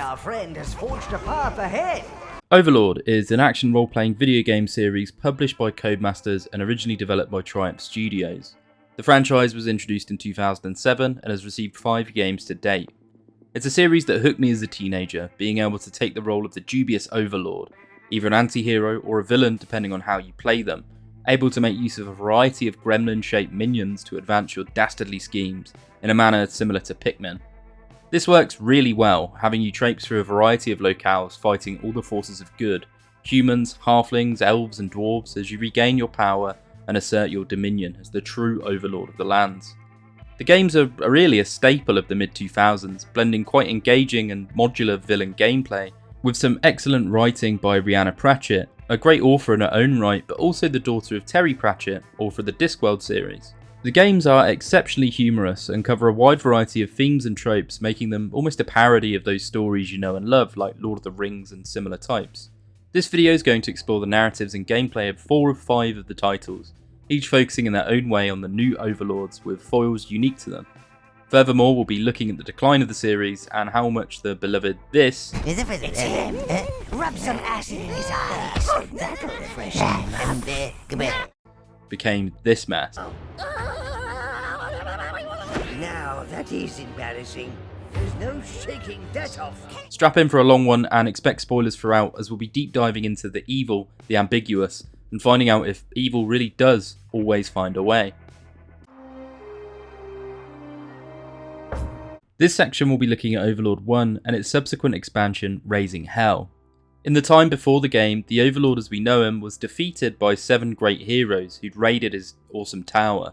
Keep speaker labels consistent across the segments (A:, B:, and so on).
A: our friend has forged a path ahead.
B: Overlord is an action role-playing video game series published by Codemasters and originally developed by Triumph Studios. The franchise was introduced in 2007 and has received 5 games to date. It's a series that hooked me as a teenager, being able to take the role of the dubious Overlord, either an anti-hero or a villain depending on how you play them, able to make use of a variety of gremlin-shaped minions to advance your dastardly schemes in a manner similar to Pikmin. This works really well, having you traipse through a variety of locales fighting all the forces of good, humans, halflings, elves and dwarves, as you regain your power and assert your dominion as the true overlord of the lands. The games are really a staple of the mid-2000s, blending quite engaging and modular villain gameplay with some excellent writing by Rhianna Pratchett, a great author in her own right, but also the daughter of Terry Pratchett, author of the Discworld series. The games are exceptionally humorous and cover a wide variety of themes and tropes, making them almost a parody of those stories you know and love, like Lord of the Rings and similar types. This video is going to explore the narratives and gameplay of 4 of 5 of the titles, each focusing in their own way on the new overlords with foils unique to them. Furthermore, we'll be looking at the decline of the series and how much the beloved This
A: It's him. Rub some acid in his eyes. That'll refresh him.
B: became this mess.
A: Now that is embarrassing. There's no shaking that off.
B: Strap in for a long one and expect spoilers throughout, as we'll be deep diving into the evil, the ambiguous, and finding out if evil really does always find a way. This section will be looking at Overlord 1 and its subsequent expansion, Raising Hell. In the time before the game, the Overlord as we know him was defeated by 7 great heroes who'd raided his awesome tower.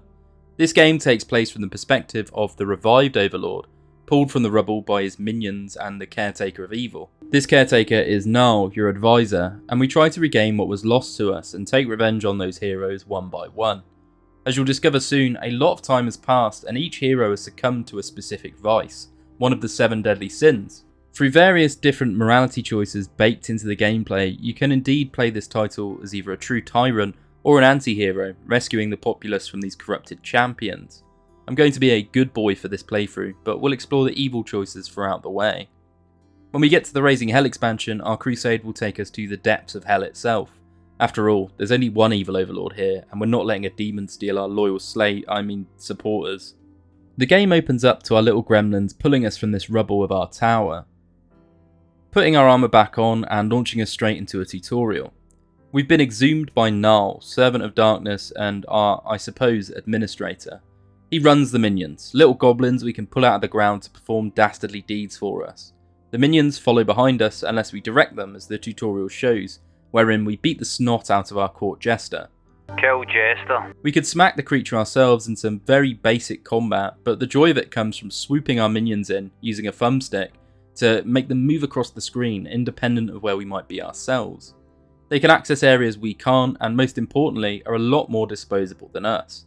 B: This game takes place from the perspective of the revived Overlord, pulled from the rubble by his minions and the caretaker of evil. This caretaker is Null, your advisor, and we try to regain what was lost to us and take revenge on those heroes one by one. As you'll discover soon, a lot of time has passed and each hero has succumbed to a specific vice, one of the 7 deadly sins. Through various different morality choices baked into the gameplay, you can indeed play this title as either a true tyrant or an anti-hero, rescuing the populace from these corrupted champions. I'm going to be a good boy for this playthrough, but we'll explore the evil choices throughout the way. When we get to the Raising Hell expansion, our crusade will take us to the depths of hell itself. After all, there's only one evil overlord here, and we're not letting a demon steal our loyal supporters. The game opens up to our little gremlins pulling us from this rubble of our tower, putting our armour back on and launching us straight into a tutorial. We've been exhumed by Null, Servant of Darkness and our, I suppose, administrator. He runs the minions, little goblins we can pull out of the ground to perform dastardly deeds for us. The minions follow behind us unless we direct them, as the tutorial shows, wherein we beat the snot out of our court jester.
C: Kill Jester.
B: We could smack the creature ourselves in some very basic combat, but the joy of it comes from swooping our minions in using a thumbstick to make them move across the screen independent of where we might be ourselves. They can access areas we can't, and most importantly, are a lot more disposable than us.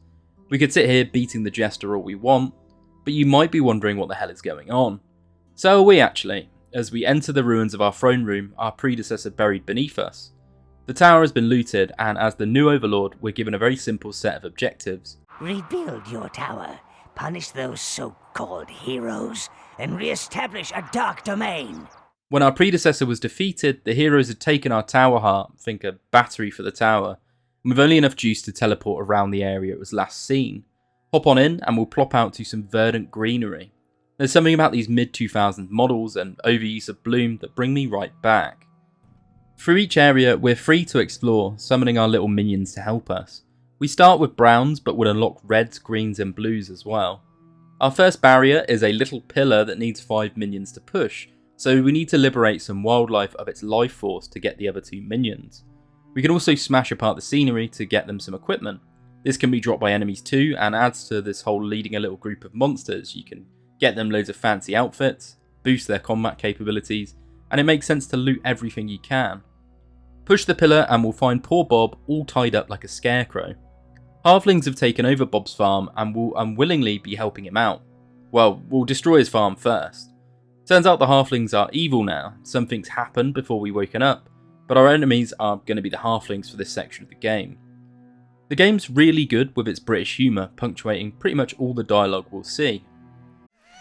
B: We could sit here beating the jester all we want, but you might be wondering what the hell is going on. So are we actually, as we enter the ruins of our throne room, our predecessor buried beneath us. The tower has been looted, and as the new Overlord, we're given a very simple set of objectives.
A: Rebuild your tower, punish those so-called heroes, and re-establish a dark domain.
B: When our predecessor was defeated, the heroes had taken our tower heart, think a battery for the tower, and with only enough juice to teleport around the area it was last seen. Hop on in and we'll plop out to some verdant greenery. There's something about these mid-2000s models and overuse of bloom that bring me right back. Through each area, we're free to explore, summoning our little minions to help us. We start with browns, but will unlock reds, greens and blues as well. Our first barrier is a little pillar that needs 5 minions to push, so we need to liberate some wildlife of its life force to get the other 2 minions. We can also smash apart the scenery to get them some equipment. This can be dropped by enemies too, and adds to this whole leading a little group of monsters. You can get them loads of fancy outfits, boost their combat capabilities, and it makes sense to loot everything you can. Push the pillar and we'll find poor Bob all tied up like a scarecrow. Halflings have taken over Bob's farm and will unwillingly be helping him out. Well, we'll destroy his farm first. Turns out the halflings are evil now. Something's happened before we woken up, but our enemies are going to be the halflings for this section of the game. The game's really good with its British humour, punctuating pretty much all the dialogue we'll see.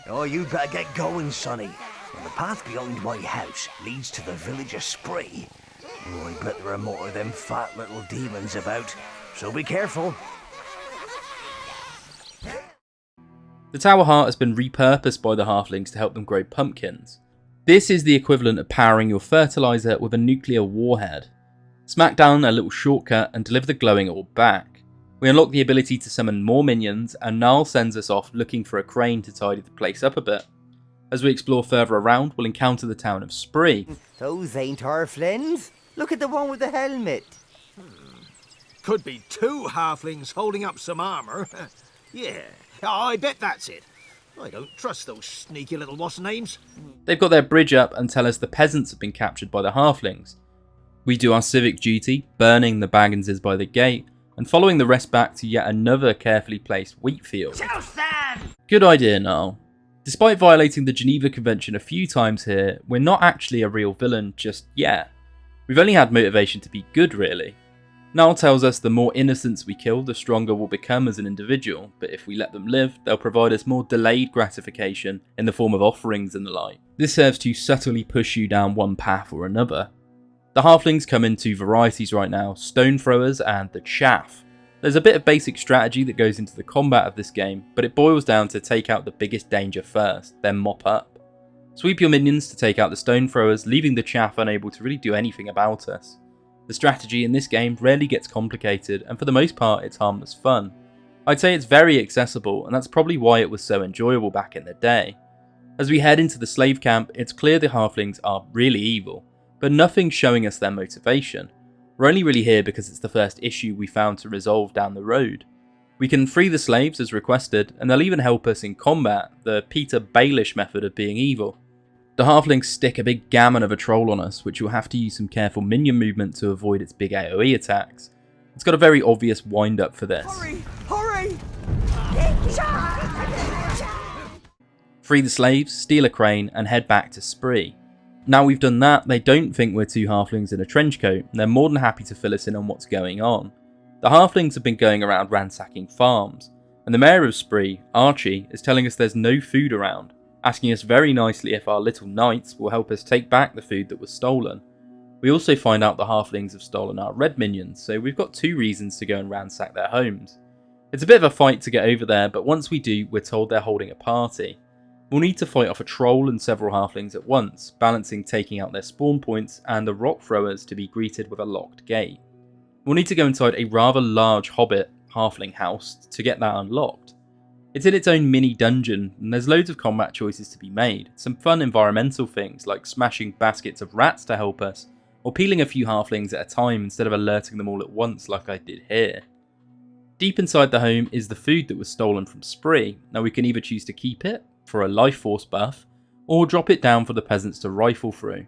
A: Oh, you better get going, Sonny. And the path behind my house leads to the village of Spree. Oh, I bet there are more of them fat little demons about, so be careful.
B: The Tower Heart has been repurposed by the halflings to help them grow pumpkins. This is the equivalent of powering your fertilizer with a nuclear warhead. Smack down a little shortcut and deliver the glowing orb back. We unlock the ability to summon more minions, and Niall sends us off looking for a crane to tidy the place up a bit. As we explore further around, we'll encounter the town of Spree.
C: Those ain't halflings. Look at the one with the helmet.
D: Could be two halflings holding up some armour. Yeah, I bet that's it. I don't trust those sneaky little what's-names.
B: They've got their bridge up and tell us the peasants have been captured by the halflings. We do our civic duty, burning the Bagginses by the gate, and following the rest back to yet another carefully placed wheat field. Good idea, Niall. Despite violating the Geneva Convention a few times here, we're not actually a real villain just yet. We've only had motivation to be good, really. Niall tells us the more innocents we kill, the stronger we'll become as an individual, but if we let them live, they'll provide us more delayed gratification in the form of offerings and the like. This serves to subtly push you down one path or another. The halflings come in two varieties right now, stone throwers and the chaff. There's a bit of basic strategy that goes into the combat of this game, but it boils down to take out the biggest danger first, then mop up. Sweep your minions to take out the stone throwers, leaving the chaff unable to really do anything about us. The strategy in this game rarely gets complicated, and for the most part it's harmless fun. I'd say it's very accessible, and that's probably why it was so enjoyable back in the day. As we head into the slave camp, it's clear the halflings are really evil, but nothing's showing us their motivation. We're only really here because it's the first issue we found to resolve down the road. We can free the slaves as requested, and they'll even help us in combat, the Peter Baelish method of being evil. The halflings stick a big gammon of a troll on us, which you'll have to use some careful minion movement to avoid its big AoE attacks. It's got a very obvious wind up for this.
C: Hurry!
B: Free the slaves, steal a crane, and head back to Spree. Now we've done that, they don't think we're two halflings in a trench coat, and they're more than happy to fill us in on what's going on. The halflings have been going around ransacking farms, and the mayor of Spree, Archie, is telling us there's no food around, asking us very nicely if our little knights will help us take back the food that was stolen. We also find out the halflings have stolen our red minions, so we've got two reasons to go and ransack their homes. It's a bit of a fight to get over there, but once we do, we're told they're holding a party. We'll need to fight off a troll and several halflings at once, balancing taking out their spawn points and the rock throwers to be greeted with a locked gate. We'll need to go inside a rather large hobbit halfling house to get that unlocked. It's in its own mini dungeon, and there's loads of combat choices to be made, some fun environmental things like smashing baskets of rats to help us, or peeling a few halflings at a time instead of alerting them all at once like I did here. Deep inside the home is the food that was stolen from Spree. Now we can either choose to keep it, for a life force buff, or drop it down for the peasants to rifle through.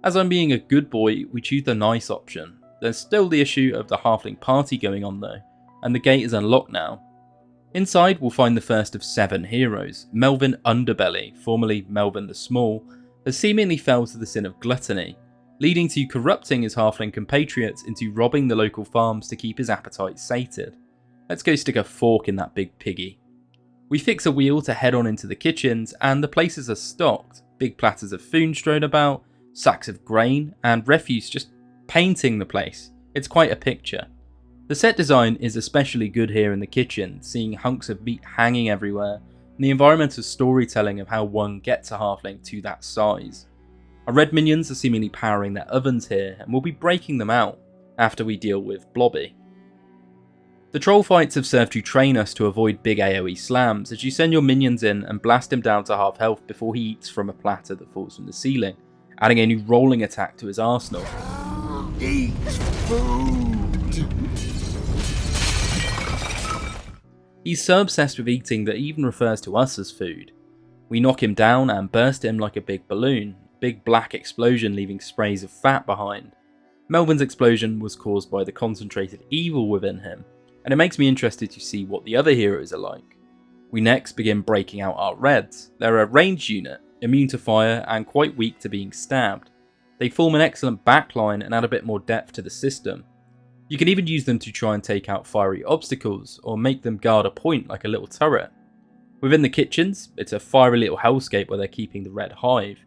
B: As I'm being a good boy, we choose the nice option. There's still the issue of the halfling party going on though, and the gate is unlocked now. Inside we'll find the first of 7 heroes. Melvin Underbelly, formerly Melvin the Small, has seemingly fell to the sin of gluttony, leading to corrupting his halfling compatriots into robbing the local farms to keep his appetite sated. Let's go stick a fork in that big piggy. We fix a wheel to head on into the kitchens, and the places are stocked. Big platters of food strewn about, sacks of grain, and refuse just painting the place. It's quite a picture. The set design is especially good here in the kitchen, seeing hunks of meat hanging everywhere, and the environmental storytelling of how one gets a halfling to that size. Our red minions are seemingly powering their ovens here, and we'll be breaking them out after we deal with Blobby. The troll fights have served to train us to avoid big AoE slams, as you send your minions in and blast him down to half health before he eats from a platter that falls from the ceiling, adding a new rolling attack to his arsenal.
D: Eat food!
B: He's so obsessed with eating that he even refers to us as food. We knock him down and burst him like a big balloon, big black explosion leaving sprays of fat behind. Melvin's explosion was caused by the concentrated evil within him, and it makes me interested to see what the other heroes are like. We next begin breaking out our reds. They're a ranged unit, immune to fire and quite weak to being stabbed. They form an excellent backline and add a bit more depth to the system. You can even use them to try and take out fiery obstacles, or make them guard a point like a little turret. Within the kitchens, it's a fiery little hellscape where they're keeping the red hive,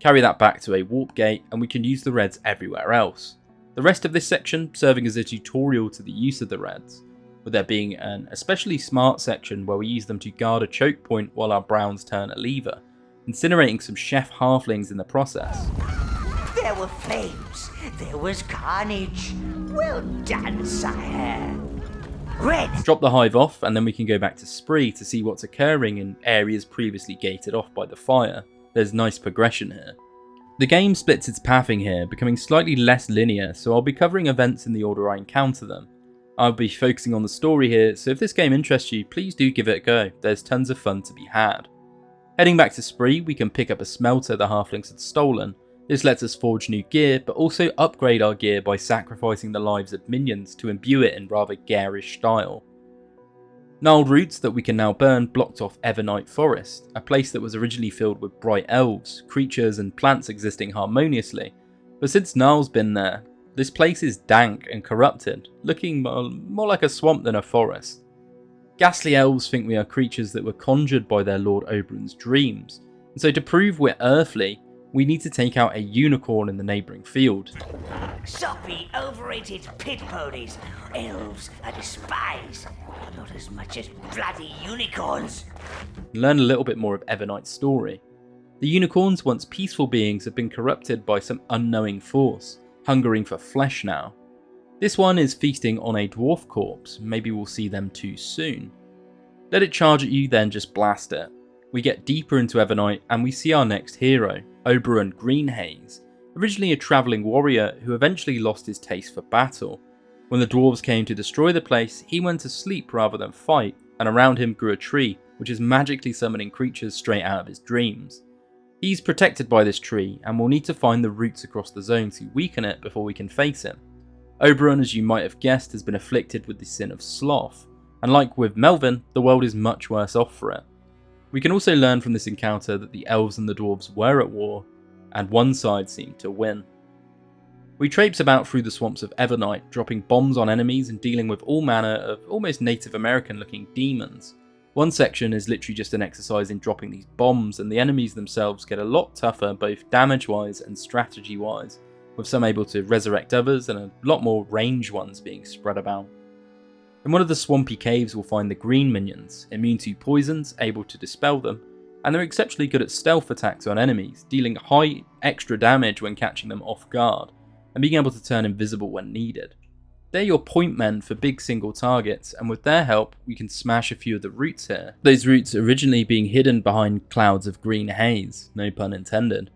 B: Carry that back to a warp gate and we can use the reds everywhere else. The rest of this section serving as a tutorial to the use of the reds, with there being an especially smart section where we use them to guard a choke point while our browns turn a lever, incinerating some chef halflings in the process.
A: There were flames. There was carnage. Well done, sire. Red.
B: Drop the hive off and then we can go back to Spree to see what's occurring in areas previously gated off by the fire. There's nice progression here. The game splits its pathing here, becoming slightly less linear, so I'll be covering events in the order I encounter them. I'll be focusing on the story here, so if this game interests you, please do give it a go. There's tons of fun to be had. Heading back to Spree, we can pick up a smelter the halflings had stolen. This lets us forge new gear, but also upgrade our gear by sacrificing the lives of minions to imbue it in rather garish style. Gnarled roots that we can now burn blocked off Evernight Forest, a place that was originally filled with bright elves, creatures and plants existing harmoniously, but since Gnarl's been there, this place is dank and corrupted, looking more like a swamp than a forest. Ghastly elves think we are creatures that were conjured by their Lord Oberyn's dreams, and so to prove we're earthly, we need to take out a unicorn in the neighbouring field.
A: Soppy, overrated pit ponies. Elves I despise, but not as much as bloody unicorns.
B: Learn a little bit more of Evernight's story. The unicorns, once peaceful beings, have been corrupted by some unknowing force, hungering for flesh now. This one is feasting on a dwarf corpse, maybe we'll see them too soon. Let it charge at you, then just blast it. We get deeper into Evernight and we see our next hero, Oberyn Greenhaze, originally a travelling warrior who eventually lost his taste for battle. When the dwarves came to destroy the place, he went to sleep rather than fight, and around him grew a tree, which is magically summoning creatures straight out of his dreams. He's protected by this tree, and we'll need to find the roots across the zone to weaken it before we can face him. Oberyn, as you might have guessed, has been afflicted with the sin of sloth, and like with Melvin, the world is much worse off for it. We can also learn from this encounter that the elves and the dwarves were at war, and one side seemed to win. We traipse about through the swamps of Evernight, dropping bombs on enemies and dealing with all manner of almost Native American looking demons. One section is literally just an exercise in dropping these bombs, and the enemies themselves get a lot tougher both damage wise and strategy wise, with some able to resurrect others and a lot more range ones being spread about. In one of the swampy caves we'll find the green minions, immune to poisons, able to dispel them, and they're exceptionally good at stealth attacks on enemies, dealing high extra damage when catching them off guard, and being able to turn invisible when needed. They're your point men for big single targets, and with their help we can smash a few of the roots here, those roots originally being hidden behind clouds of green haze, no pun intended.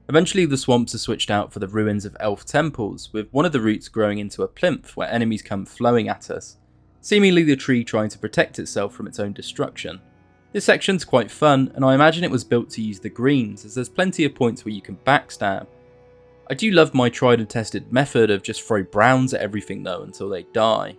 B: Eventually the swamps are switched out for the ruins of elf temples, with one of the roots growing into a plinth where enemies come flowing at us, seemingly the tree trying to protect itself from its own destruction. This section's quite fun, and I imagine it was built to use the greens, as there's plenty of points where you can backstab. I do love my tried and tested method of just throw browns at everything though until they die.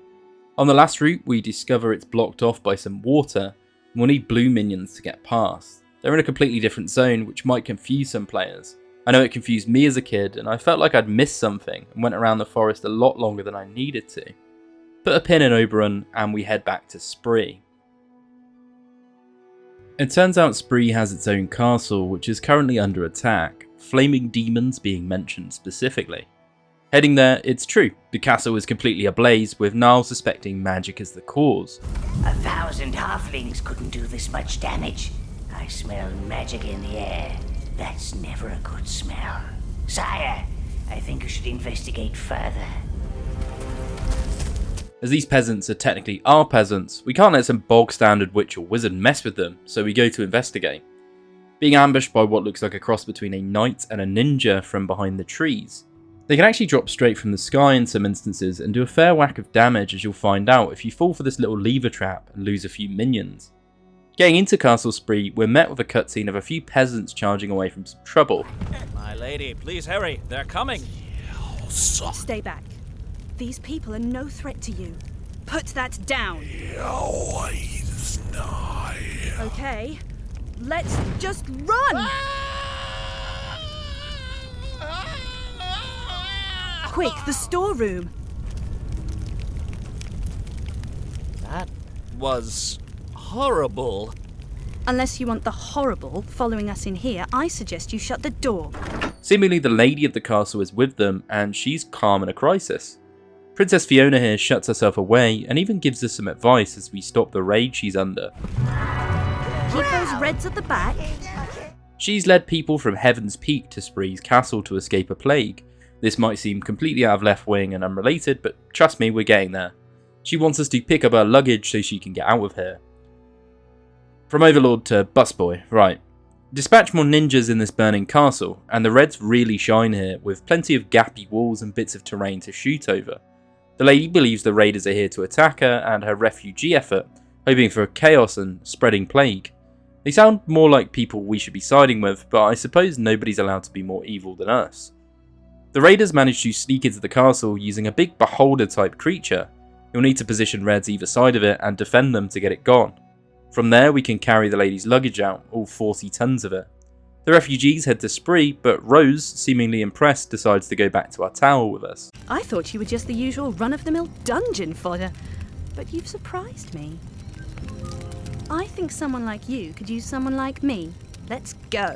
B: On the last route we discover it's blocked off by some water, and we'll need blue minions to get past. They're in a completely different zone, which might confuse some players. I know it confused me as a kid, and I felt like I'd missed something and went around the forest a lot longer than I needed to. Put a pin in Oberyn and we head back to Spree. It turns out Spree has its own castle, which is currently under attack, flaming demons being mentioned specifically. Heading there, it's true, the castle is completely ablaze, with Gnarl suspecting magic as the cause.
A: 1,000 halflings couldn't do this much damage. I smell magic in the air. That's never a good smell. Sire, I think you should investigate further.
B: As these peasants are technically our peasants, we can't let some bog standard witch or wizard mess with them, so we go to investigate. Being ambushed by what looks like a cross between a knight and a ninja from behind the trees. They can actually drop straight from the sky in some instances and do a fair whack of damage, as you'll find out if you fall for this little lever trap and lose a few minions. Getting into Castle Spree, we're met with a cutscene of a few peasants charging away from some trouble.
E: My lady, please hurry, they're coming.
F: Stay back. These people are no threat to you. Put that down. Okay, let's just run! Quick, the storeroom.
E: That was horrible.
F: Unless you want the horrible following us in here, I suggest you shut the door.
B: Seemingly the lady of the castle is with them, and she's calm in a crisis. Princess Fiona here shuts herself away and even gives us some advice as we stop the raid she's under.
F: Keep those reds at the back.
B: She's led people from Heaven's Peak to Spree's castle to escape a plague. This might seem completely out of left wing and unrelated, but trust me, we're getting there. She wants us to pick up her luggage so she can get out of here. From Overlord to busboy, right. Dispatch more ninjas in this burning castle, and the reds really shine here, with plenty of gappy walls and bits of terrain to shoot over. The lady believes the raiders are here to attack her and her refugee effort, hoping for chaos and spreading plague. They sound more like people we should be siding with, but I suppose nobody's allowed to be more evil than us. The raiders manage to sneak into the castle using a big beholder type creature. You'll need to position reds either side of it and defend them to get it gone. From there we can carry the lady's luggage out, all 40 tons of it. The refugees head to Spree, but Rose, seemingly impressed, decides to go back to our tower with us.
F: I thought you were just the usual run-of-the-mill dungeon fodder, but you've surprised me. I think someone like you could use someone like me. Let's go.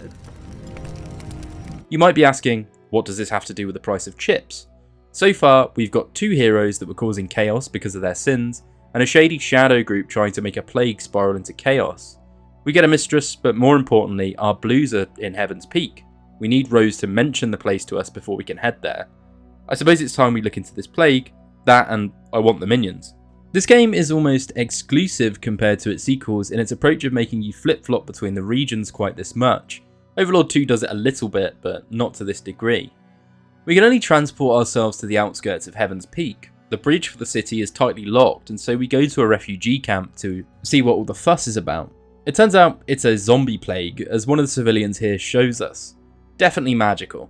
B: You might be asking, what does this have to do with the price of chips? So far, we've got 2 heroes that were causing chaos because of their sins, and a shady shadow group trying to make a plague spiral into chaos. We get a mistress, but more importantly, our blues are in Heaven's Peak. We need Rose to mention the place to us before we can head there. I suppose it's time we look into this plague, that and I want the minions. This game is almost exclusive compared to its sequels in its approach of making you flip-flop between the regions quite this much. Overlord 2 does it a little bit, but not to this degree. We can only transport ourselves to the outskirts of Heaven's Peak. The bridge for the city is tightly locked, and so we go to a refugee camp to see what all the fuss is about. It turns out it's a zombie plague, as one of the civilians here shows us. Definitely magical.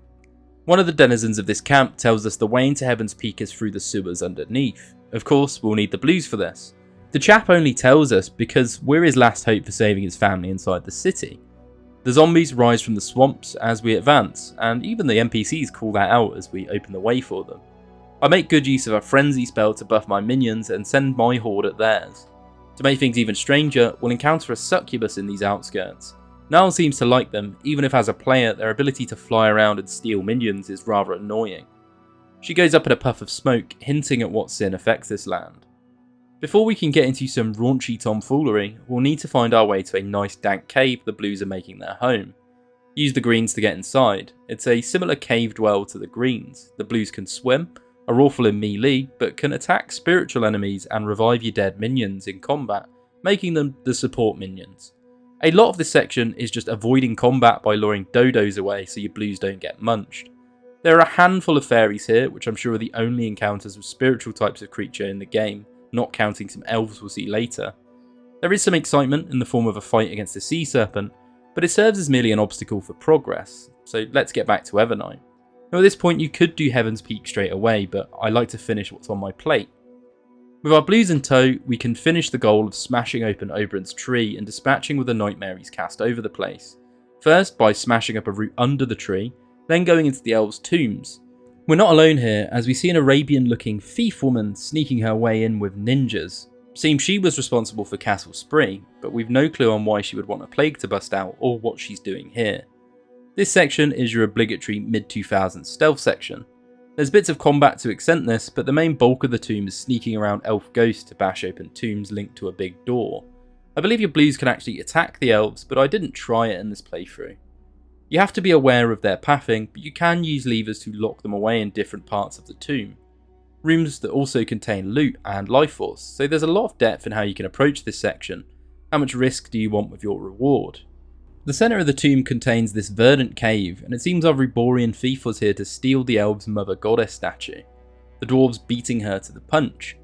B: One of the denizens of this camp tells us the way into Heaven's Peak is through the sewers underneath. Of course, we'll need the blues for this. The chap only tells us because we're his last hope for saving his family inside the city. The zombies rise from the swamps as we advance, and even the NPCs call that out as we open the way for them. I make good use of a frenzy spell to buff my minions and send my horde at theirs. To make things even stranger, we'll encounter a succubus in these outskirts. Niall seems to like them, even if as a player their ability to fly around and steal minions is rather annoying. She goes up in a puff of smoke, hinting at what sin affects this land. Before we can get into some raunchy tomfoolery, we'll need to find our way to a nice dank cave the blues are making their home. Use the greens to get inside. It's a similar cave dwell to the greens. The blues can swim, are awful in melee, but can attack spiritual enemies and revive your dead minions in combat, making them the support minions. A lot of this section is just avoiding combat by luring dodos away so your blues don't get munched. There are a handful of fairies here, which I'm sure are the only encounters with spiritual types of creature in the game, not counting some elves we'll see later. There is some excitement in the form of a fight against a sea serpent, but it serves as merely an obstacle for progress, so let's get back to Evernight. Now at this point you could do Heaven's Peak straight away, but I like to finish what's on my plate. With our blues in tow, we can finish the goal of smashing open Oberon's tree and dispatching with the nightmare he's cast over the place. First by smashing up a root under the tree, then going into the elves' tombs. We're not alone here, as we see an Arabian looking thief woman sneaking her way in with ninjas. Seems she was responsible for Castle Spree, but we've no clue on why she would want a plague to bust out or what she's doing here. This section is your obligatory mid-2000s stealth section. There's bits of combat to accent this, but the main bulk of the tomb is sneaking around elf ghosts to bash open tombs linked to a big door. I believe your blues can actually attack the elves, but I didn't try it in this playthrough. You have to be aware of their pathing, but you can use levers to lock them away in different parts of the tomb. Rooms that also contain loot and life force, so there's a lot of depth in how you can approach this section. How much risk do you want with your reward? The centre of the tomb contains this verdant cave, and it seems our Reborian thief was here to steal the elves' mother goddess statue, the dwarves beating her to the punch.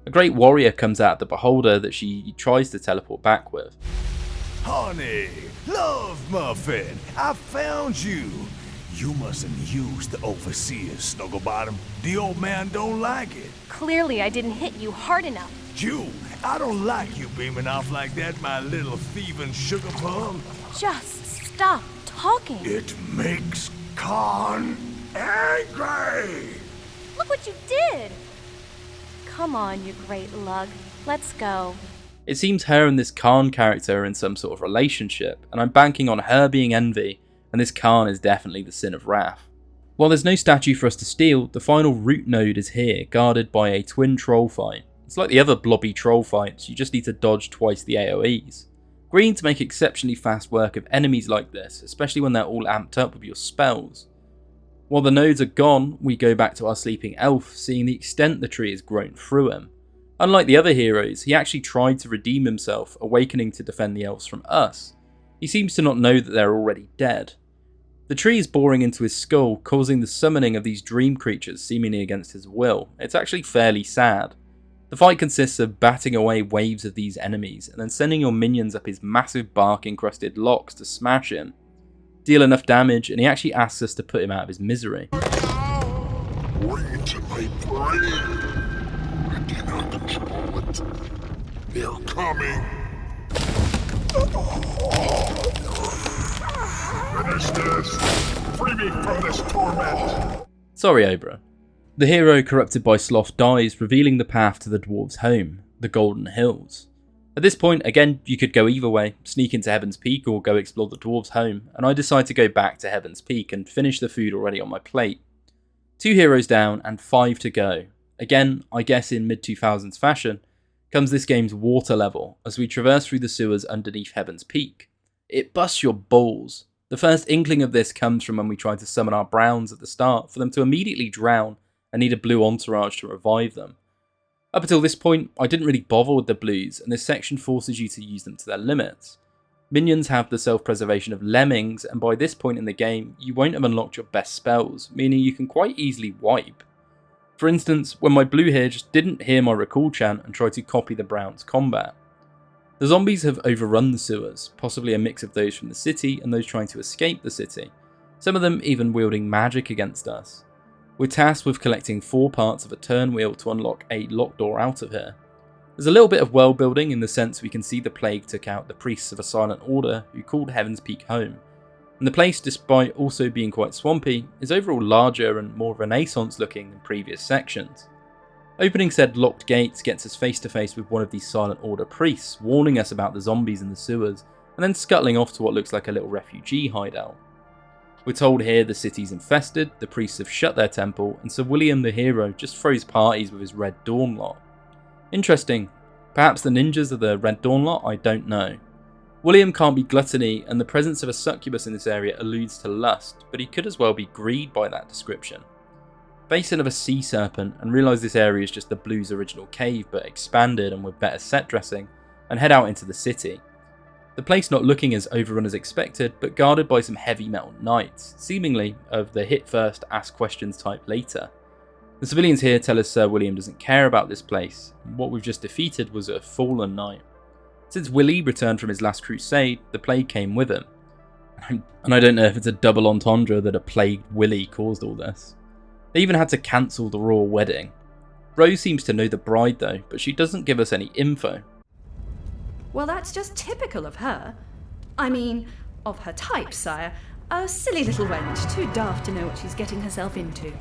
B: A great warrior comes out of the beholder that she tries to teleport back with.
G: Honey, love muffin, I found you. You mustn't use the overseer's Snugglebottom. The old man don't like it.
H: Clearly I didn't hit you hard enough.
G: You, I don't like you beaming off like that, my little thieving sugar plum.
H: Just stop talking.
G: It makes Khan angry.
H: Look what you did. Come on, you great lug. Let's go.
B: It seems her and this Khan character are in some sort of relationship, and I'm banking on her being envy, and this Khan is definitely the Sin of Wrath. While there's no statue for us to steal, the final root node is here, guarded by a twin troll fight. It's like the other blobby troll fights, you just need to dodge twice the AoEs. Green to make exceptionally fast work of enemies like this, especially when they're all amped up with your spells. While the nodes are gone, we go back to our sleeping elf, seeing the extent the tree has grown through him. Unlike the other heroes, he actually tried to redeem himself, awakening to defend the elves from us. He seems to not know that they're already dead. The tree is boring into his skull, causing the summoning of these dream creatures seemingly against his will. It's actually fairly sad. The fight consists of batting away waves of these enemies, and then sending your minions up his massive bark-encrusted locks to smash him. Deal enough damage, and he actually asks us to put him out of his misery.
I: Bring to my brain. I cannot control it. They're coming. Finish this. Free me from this torment.
B: Sorry, Obra. The hero corrupted by sloth dies, revealing the path to the dwarves' home, the Golden Hills. At this point, again, you could go either way, sneak into Heaven's Peak or go explore the dwarves' home, and I decide to go back to Heaven's Peak and finish the food already on my plate. 2 heroes down and 5 to go. Again, I guess in mid-2000s fashion, comes this game's water level as we traverse through the sewers underneath Heaven's Peak. It busts your balls. The first inkling of this comes from when we tried to summon our Browns at the start for them to immediately drown and need a blue entourage to revive them. Up until this point, I didn't really bother with the blues, and this section forces you to use them to their limits. Minions have the self-preservation of lemmings, and by this point in the game, you won't have unlocked your best spells, meaning you can quite easily wipe. For instance, when my blue here just didn't hear my recall chant and tried to copy the Browns' combat. The zombies have overrun the sewers, possibly a mix of those from the city and those trying to escape the city, some of them even wielding magic against us. We're tasked with collecting 4 parts of a turn wheel to unlock a locked door out of here. There's a little bit of world building in the sense we can see the plague took out the priests of a silent order who called Heaven's Peak home, and the place, despite also being quite swampy, is overall larger and more Renaissance looking than previous sections. Opening said locked gates gets us face to face with one of these silent order priests, warning us about the zombies in the sewers, and then scuttling off to what looks like a little refugee hideout. We're told here the city's infested, the priests have shut their temple, and Sir William the hero just throws parties with his Red Dawn lot. Interesting. Perhaps the ninjas are the Red Dawn lot? I don't know. William can't be gluttony, and the presence of a succubus in this area alludes to lust, but he could as well be greed by that description. Basin of a sea serpent, and realise this area is just the Blues' original cave but expanded and with better set dressing, and head out into the city. The place not looking as overrun as expected, but guarded by some heavy metal knights, seemingly of the hit first, ask questions type later. The civilians here tell us Sir William doesn't care about this place, and what we've just defeated was a fallen knight. Since Willie returned from his last crusade, the plague came with him. And I don't know if it's a double entendre that a plagued Willie caused all this. They even had to cancel the royal wedding. Rose seems to know the bride though, but she doesn't give us any info.
F: Well, that's just typical of her. I mean, of her type, sire. A silly little wench, too daft to know what she's getting herself into.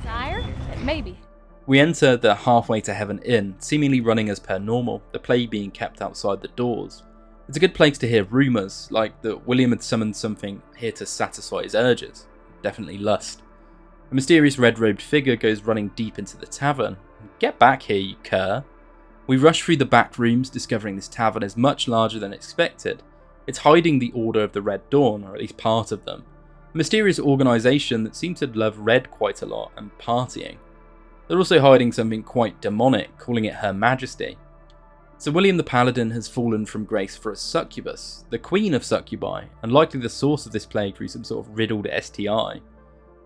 H: Sire? Maybe.
B: We enter the Halfway to Heaven Inn, seemingly running as per normal, the plague being kept outside the doors. It's a good place to hear rumours, like that William had summoned something here to satisfy his urges. Definitely lust. A mysterious red-robed figure goes running deep into the tavern. Get back here, you cur. We rush through the back rooms, discovering this tavern is much larger than expected. It's hiding the Order of the Red Dawn, or at least part of them. A mysterious organisation that seems to love red quite a lot and partying. They're also hiding something quite demonic, calling it Her Majesty. Sir William the Paladin has fallen from grace for a succubus, the queen of succubi, and likely the source of this plague through some sort of riddled STI.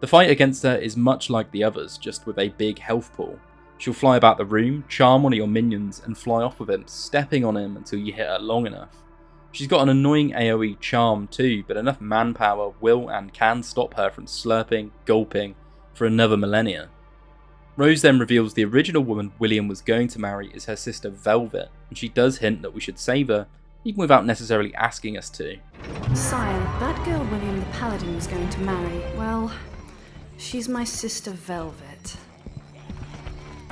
B: The fight against her is much like the others, just with a big health pool. She'll fly about the room, charm one of your minions, and fly off with him, stepping on him until you hit her long enough. She's got an annoying AoE charm too, but enough manpower will and can stop her from slurping, gulping, for another millennia. Rose then reveals the original woman William was going to marry is her sister Velvet, and she does hint that we should save her, even without necessarily asking us to.
F: Sire, that girl William the Paladin was going to marry, well, she's my sister Velvet.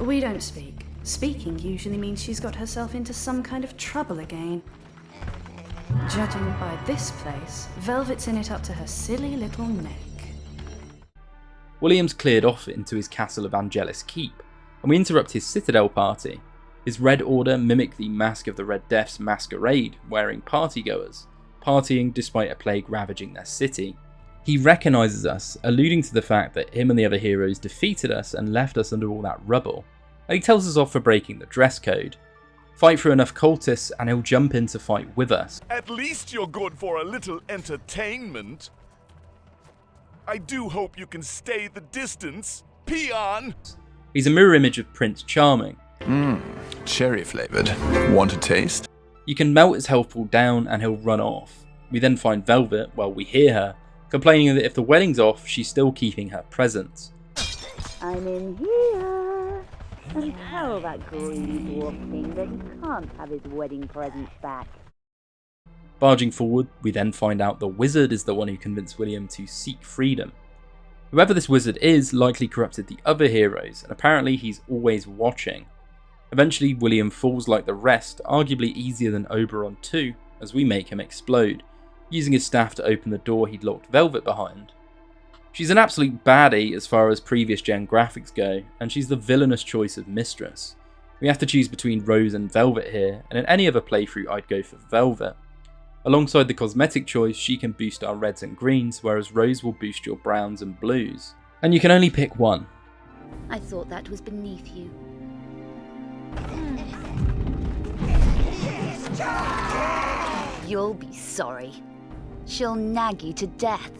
F: We don't speak. Speaking usually means she's got herself into some kind of trouble again. Judging by this place, Velvet's in it up to her silly little neck.
B: William's cleared off into his castle of Angelus Keep, and we interrupt his citadel party. His Red Order mimic the Mask of the Red Death's masquerade, wearing partygoers, partying despite a plague ravaging their city. He recognises us, alluding to the fact that him and the other heroes defeated us and left us under all that rubble, and he tells us off for breaking the dress code. Fight through enough cultists and he'll jump in to fight with us.
G: At least you're good for a little entertainment. I do hope you can stay the distance, peon!
B: He's a mirror image of Prince Charming.
J: Cherry flavored. Want a taste?
B: You can melt his health pool down and he'll run off. We then find Velvet, well, we hear her, complaining that if the wedding's off, she's still keeping her presents.
K: I'm in here. And tell that greedy dwarf king that he can't have his wedding presents back.
B: Barging forward, we then find out the wizard is the one who convinced William to seek freedom. Whoever this wizard is likely corrupted the other heroes, and apparently he's always watching. Eventually, William falls like the rest, arguably easier than Oberon 2, as we make him explode, using his staff to open the door he'd locked Velvet behind. She's an absolute baddie as far as previous gen graphics go, and she's the villainous choice of mistress. We have to choose between Rose and Velvet here, and in any other playthrough I'd go for Velvet. Alongside the cosmetic choice, she can boost our reds and greens, whereas Rose will boost your browns and blues. And you can only pick one.
K: I thought that was beneath you. You'll be sorry. She'll nag you to death.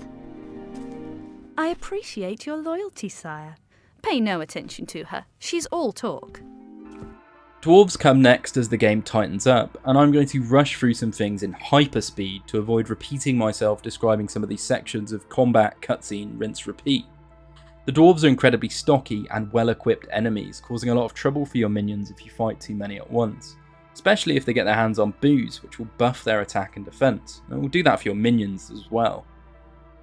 F: I appreciate your loyalty, sire. Pay no attention to her. She's all talk.
B: Dwarves come next as the game tightens up, and I'm going to rush through some things in hyperspeed to avoid repeating myself describing some of these sections of combat, cutscene, rinse, repeat. The dwarves are incredibly stocky and well-equipped enemies, causing a lot of trouble for your minions if you fight too many at once, especially if they get their hands on booze, which will buff their attack and defense, and will do that for your minions as well.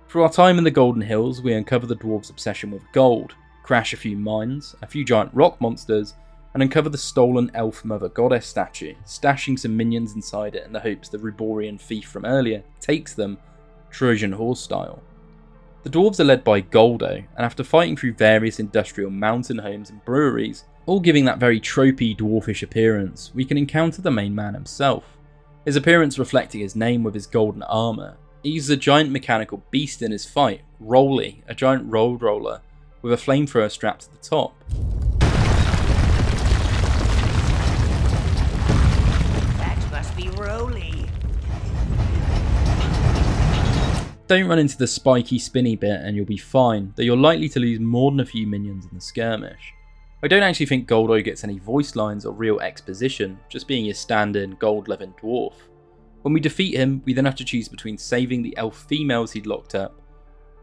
B: Through our time in the Golden Hills, we uncover the dwarves' obsession with gold, crash a few mines, a few giant rock monsters, and uncover the stolen elf mother goddess statue, stashing some minions inside it in the hopes the Ruborian thief from earlier takes them, Trojan horse style. The dwarves are led by Goldo, and after fighting through various industrial mountain homes and breweries, all giving that very tropey dwarfish appearance, we can encounter the main man himself, his appearance reflecting his name with his golden armour. He uses a giant mechanical beast in his fight, Rolly, a giant road roller, with a flamethrower strapped to the top.
A: That must be Rolly.
B: Don't run into the spiky spinny bit and you'll be fine, though you're likely to lose more than a few minions in the skirmish. I don't actually think Goldo gets any voice lines or real exposition, just being your stand-in gold-level dwarf. When we defeat him, we then have to choose between saving the elf females he'd locked up,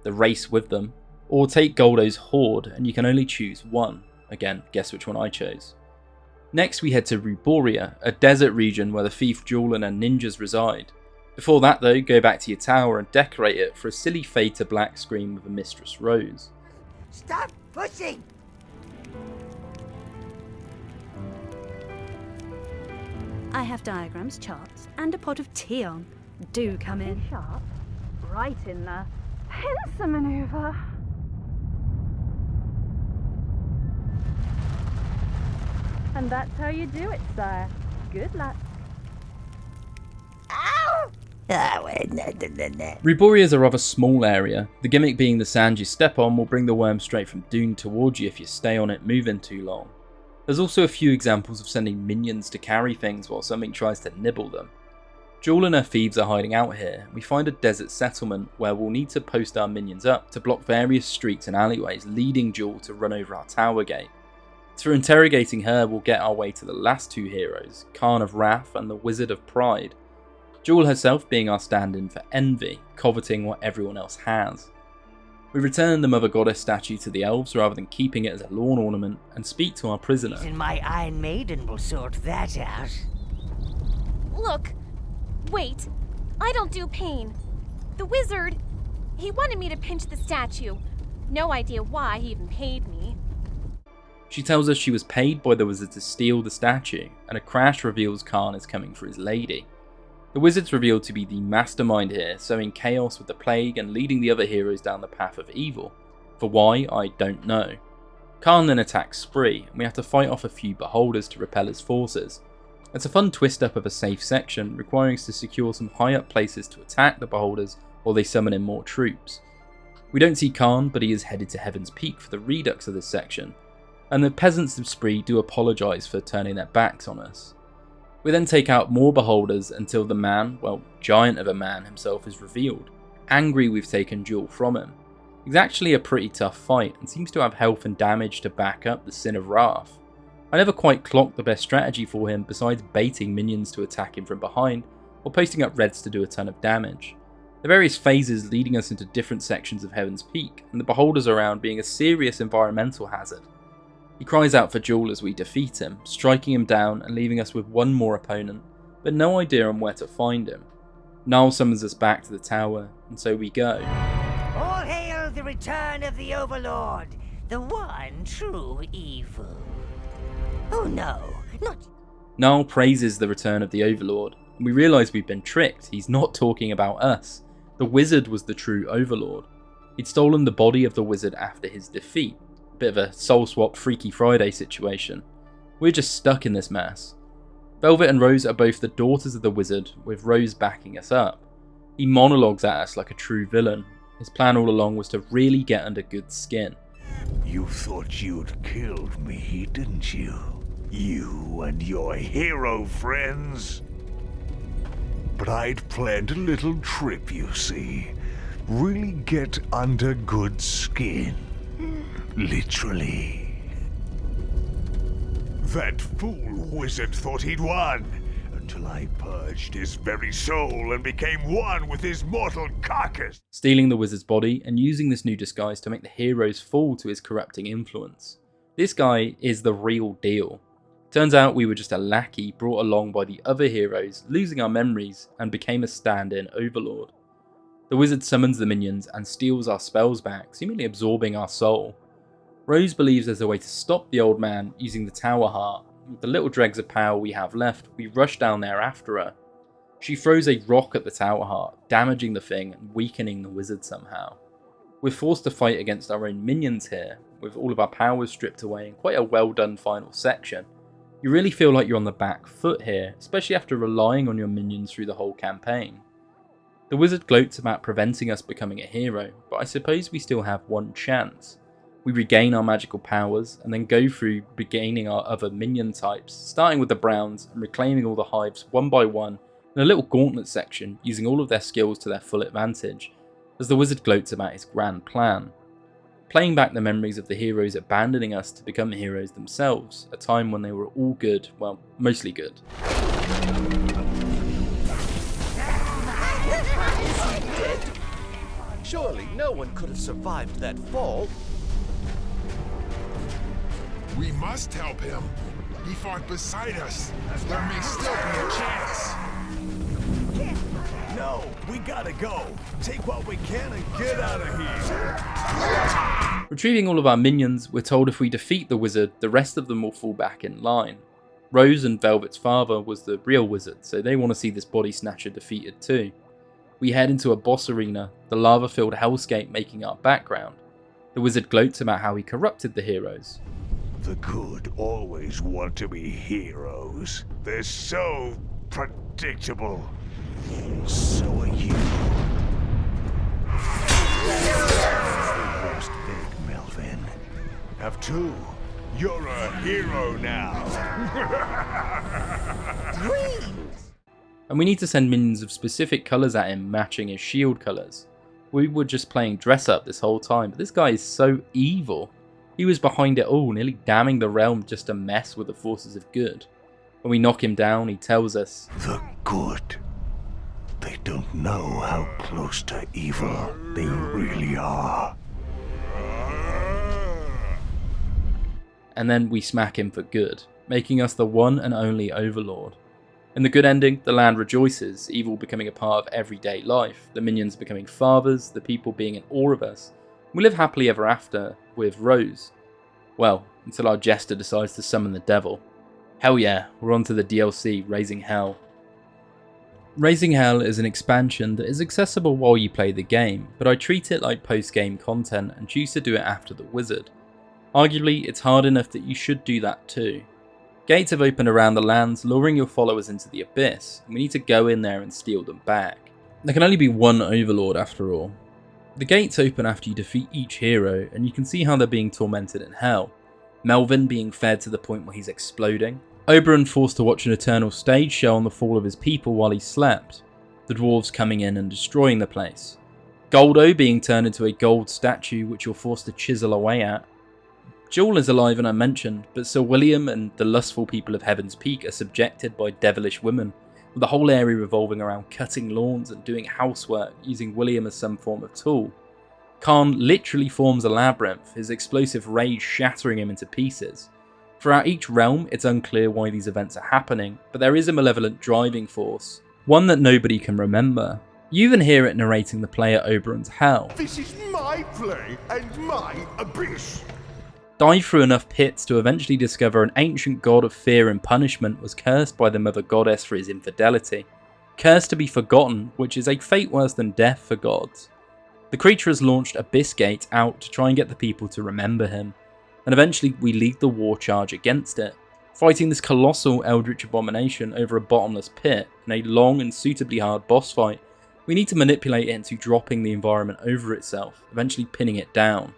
B: the race with them, or take Goldo's horde, and you can only choose one. Again, guess which one I chose. Next we head to Ruboria, a desert region where the thief Julian and ninjas reside. Before that though, go back to your tower and decorate it for a silly fade to black screen with a Mistress Rose.
C: Stop pushing!
F: I have diagrams, charts, and a pot of tea on. Do come in.
H: Sharp. Right in the pincer maneuver. And that's how you do it, sire. Good luck.
C: Ow!
B: Ruboria is a rather small area, the gimmick being the sand you step on will bring the worm straight from Dune towards you if you stay on it moving too long. There's also a few examples of sending minions to carry things while something tries to nibble them. Jewel and her thieves are hiding out here. We find a desert settlement where we'll need to post our minions up to block various streets and alleyways leading Jewel to run over our tower gate. Through interrogating her we'll get our way to the last two heroes, Khan of Wrath and the Wizard of Pride. Jewel herself being our stand-in for envy, coveting what everyone else has. We return the Mother Goddess statue to the elves rather than keeping it as a lawn ornament and speak to our prisoner.
A: And my Iron Maiden will sort that out.
H: Look, wait, I don't do pain. The wizard, he wanted me to pinch the statue. No idea why he even paid me.
B: She tells us she was paid by the wizard to steal the statue, and a crash reveals Khan is coming for his lady. The wizard's revealed to be the mastermind here, sowing chaos with the plague and leading the other heroes down the path of evil. For why, I don't know. Khan then attacks Spree, and we have to fight off a few beholders to repel his forces. It's a fun twist up of a safe section, requiring us to secure some high up places to attack the beholders while they summon in more troops. We don't see Khan, but he is headed to Heaven's Peak for the redux of this section, and the peasants of Spree do apologise for turning their backs on us. We then take out more beholders until the man, well, giant of a man himself, is revealed, angry we've taken Jewel from him. He's actually a pretty tough fight and seems to have health and damage to back up the Sin of Wrath. I never quite clocked the best strategy for him besides baiting minions to attack him from behind or posting up reds to do a ton of damage. The various phases leading us into different sections of Heaven's Peak, and the beholders around being a serious environmental hazard. He cries out for Jewel as we defeat him, striking him down and leaving us with one more opponent, but no idea on where to find him. Niall summons us back to the tower, and so we go.
A: All hail the return of the Overlord, the one true evil. Oh no, not...
B: Niall praises the return of the Overlord, and we realise we've been tricked. He's not talking about us. The wizard was the true Overlord. He'd stolen the body of the wizard after his defeat. Bit of a soul swap Freaky Friday situation. We're just stuck in this mess. Velvet and Rose are both the daughters of the wizard, with Rose backing us up. He monologues at us like a true villain. His plan all along was to really get under Good's skin.
G: You thought you'd killed me, didn't you? You and your hero friends? But I'd planned a little trip, you see. Really get under Good's skin. Literally. That fool wizard thought he'd won, until I purged his very soul and became one with his mortal carcass.
B: Stealing the wizard's body and using this new disguise to make the heroes fall to his corrupting influence. This guy is the real deal. Turns out we were just a lackey brought along by the other heroes, losing our memories, and became a stand-in Overlord. The wizard summons the minions and steals our spells back, seemingly absorbing our soul. Rose believes there's a way to stop the old man using the tower heart. With the little dregs of power we have left, we rush down there after her. She throws a rock at the tower heart, damaging the thing and weakening the wizard somehow. We're forced to fight against our own minions here, with all of our powers stripped away in quite a well done final section. You really feel like you're on the back foot here, especially after relying on your minions through the whole campaign. The wizard gloats about preventing us becoming a hero, but I suppose we still have one chance. We regain our magical powers and then go through regaining our other minion types, starting with the Browns and reclaiming all the hives one by one in a little gauntlet section, using all of their skills to their full advantage, as the wizard gloats about his grand plan. Playing back the memories of the heroes abandoning us to become heroes themselves, a time when they were all good, well, mostly good.
L: Surely no one could have survived that fall.
I: We must help him. He fought beside us. There may still be a chance.
G: No, we gotta go. Take what we can and get out of here.
B: Retrieving all of our minions, we're told if we defeat the wizard, the rest of them will fall back in line. Rose and Velvet's father was the real wizard, so they want to see this body snatcher defeated too. We head into a boss arena, the lava-filled hellscape making our background. The wizard gloats about how he corrupted the heroes.
G: The good always want to be heroes. They're so predictable. So are you. Rest big, Melvin. Have two. You're a hero now.
B: And we need to send minions of specific colours at him, matching his shield colours. We were just playing dress up this whole time, but this guy is so evil. He was behind it all, nearly damning the realm just to mess with the forces of good. When we knock him down, he tells us,
G: The good. They don't know how close to evil they really are.
B: And then we smack him for good, making us the one and only Overlord. In the good ending, the land rejoices, evil becoming a part of everyday life, the minions becoming fathers, the people being in awe of us. We live happily ever after with Rose. Well, until our jester decides to summon the devil. Hell yeah, we're on to the DLC, Raising Hell. Raising Hell is an expansion that is accessible while you play the game, but I treat it like post-game content and choose to do it after the wizard. Arguably, it's hard enough that you should do that too. Gates have opened around the lands, luring your followers into the abyss, and we need to go in there and steal them back. There can only be one Overlord after all. The gates open after you defeat each hero, and you can see how they're being tormented in hell. Melvin being fed to the point where he's exploding. Oberon forced to watch an eternal stage show on the fall of his people while he slept. The dwarves coming in and destroying the place. Goldo being turned into a gold statue which you're forced to chisel away at. Jewel is alive and unmentioned, but Sir William and the lustful people of Heaven's Peak are subjected by devilish women, with the whole area revolving around cutting lawns and doing housework using William as some form of tool. Khan literally forms a labyrinth, his explosive rage shattering him into pieces. Throughout each realm, it's unclear why these events are happening, but there is a malevolent driving force, one that nobody can remember. You even hear it narrating the player Oberon's hell.
G: This is my play and my abyss.
B: Dive through enough pits to eventually discover an ancient god of fear and punishment was cursed by the mother goddess for his infidelity. Cursed to be forgotten, which is a fate worse than death for gods. The creature has launched Abyss Gate out to try and get the people to remember him, and eventually we lead the war charge against it, fighting this colossal eldritch abomination over a bottomless pit in a long and suitably hard boss fight. We need to manipulate it into dropping the environment over itself, eventually pinning it down.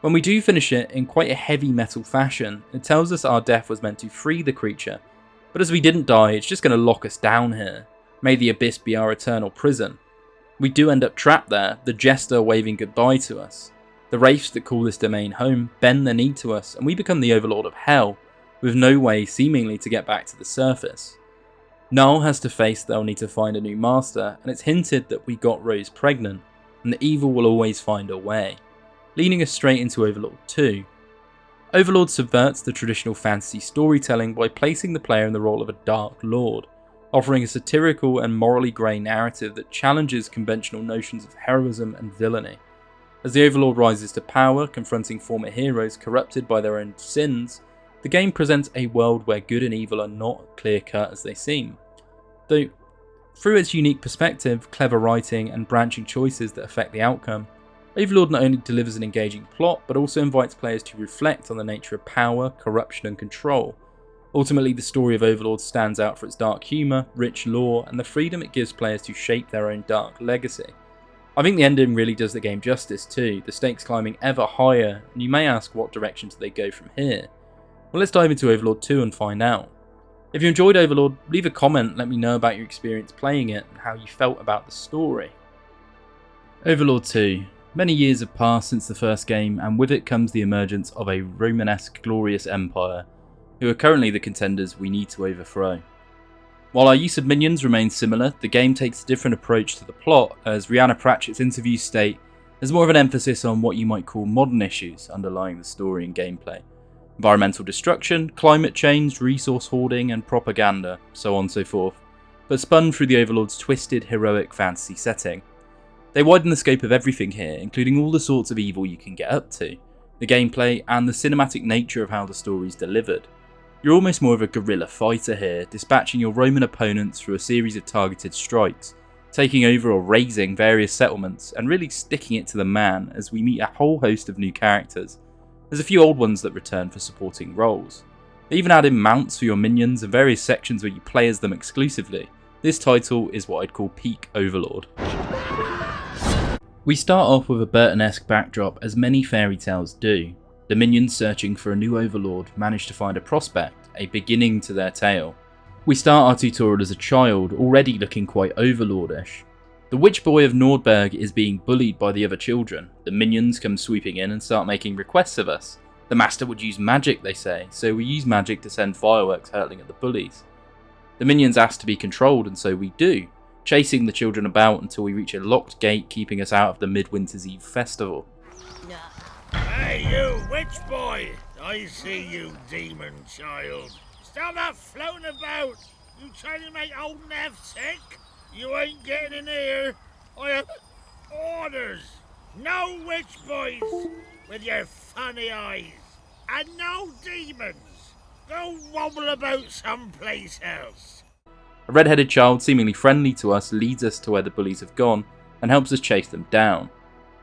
B: When we do finish it in quite a heavy metal fashion, it tells us our death was meant to free the creature, but as we didn't die, it's just going to lock us down here. May the abyss be our eternal prison. We do end up trapped there, the jester waving goodbye to us. The wraiths that call this domain home bend their knee to us, and we become the Overlord of Hell, with no way seemingly to get back to the surface. Null has to face they'll need to find a new master, and it's hinted that we got Rose pregnant, and the evil will always find a way, leading us straight into Overlord 2. Overlord subverts the traditional fantasy storytelling by placing the player in the role of a Dark Lord, offering a satirical and morally grey narrative that challenges conventional notions of heroism and villainy. As the Overlord rises to power, confronting former heroes corrupted by their own sins, the game presents a world where good and evil are not clear-cut as they seem. Though, through its unique perspective, clever writing, and branching choices that affect the outcome, Overlord not only delivers an engaging plot, but also invites players to reflect on the nature of power, corruption, and control. Ultimately, the story of Overlord stands out for its dark humour, rich lore, and the freedom it gives players to shape their own dark legacy. I think the ending really does the game justice too, the stakes climbing ever higher, and you may ask what direction do they go from here? Well, let's dive into Overlord 2 and find out. If you enjoyed Overlord, leave a comment, let me know about your experience playing it and how you felt about the story. Overlord 2. Many years have passed since the first game, and with it comes the emergence of a Romanesque glorious empire, who are currently the contenders we need to overthrow. While our use of minions remains similar, the game takes a different approach to the plot, as Rhianna Pratchett's interviews state there's more of an emphasis on what you might call modern issues underlying the story and gameplay. Environmental destruction, climate change, resource hoarding, and propaganda, so on and so forth, but spun through the Overlord's twisted, heroic fantasy setting. They widen the scope of everything here, including all the sorts of evil you can get up to, the gameplay, and the cinematic nature of how the story is delivered. You're almost more of a guerrilla fighter here, dispatching your Roman opponents through a series of targeted strikes, taking over or razing various settlements, and really sticking it to the man as we meet a whole host of new characters. There's a few old ones that return for supporting roles. They even add in mounts for your minions and various sections where you play as them exclusively. This title is what I'd call peak Overlord. We start off with a Burton-esque backdrop, as many fairy tales do. The minions searching for a new Overlord manage to find a prospect, a beginning to their tale. We start our tutorial as a child, already looking quite Overlordish. The witch boy of Nordberg is being bullied by the other children. The minions come sweeping in and start making requests of us. The master would use magic, they say, so we use magic to send fireworks hurtling at the bullies. The minions ask to be controlled, and so we do, chasing the children about until we reach a locked gate keeping us out of the Midwinter's Eve festival.
M: Hey, you witch boy! I see you, demon child. Stop that floating about! You trying to make old Nev sick? You ain't getting in here. I have orders. No witch boys with your funny eyes. And no demons. Go wobble about someplace else.
B: A red-headed child, seemingly friendly to us, leads us to where the bullies have gone and helps us chase them down.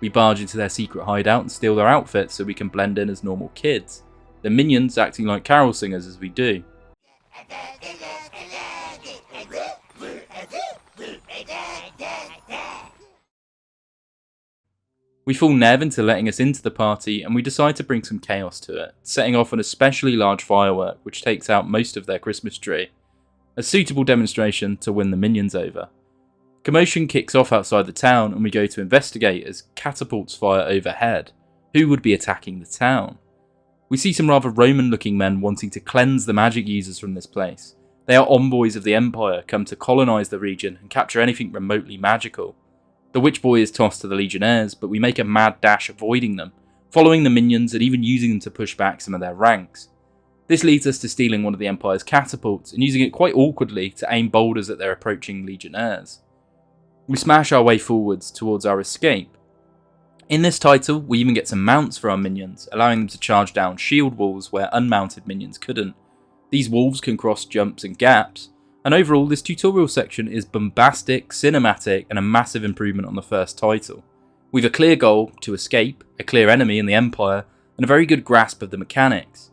B: We barge into their secret hideout and steal their outfits so we can blend in as normal kids. The minions acting like carol singers as we do. We fool Nev into letting us into the party and we decide to bring some chaos to it, setting off an especially large firework which takes out most of their Christmas tree. A suitable demonstration to win the minions over. Commotion kicks off outside the town and we go to investigate as catapults fire overhead. Who would be attacking the town? We see some rather Roman looking men wanting to cleanse the magic users from this place. They are envoys of the Empire come to colonise the region and capture anything remotely magical. The witch boy is tossed to the legionnaires, but we make a mad dash avoiding them, following the minions and even using them to push back some of their ranks. This leads us to stealing one of the Empire's catapults and using it quite awkwardly to aim boulders at their approaching legionnaires. We smash our way forwards towards our escape. In this title, we even get some mounts for our minions, allowing them to charge down shield walls where unmounted minions couldn't. These wolves can cross jumps and gaps, and overall this tutorial section is bombastic, cinematic, and a massive improvement on the first title. We've a clear goal to escape, a clear enemy in the Empire, and a very good grasp of the mechanics.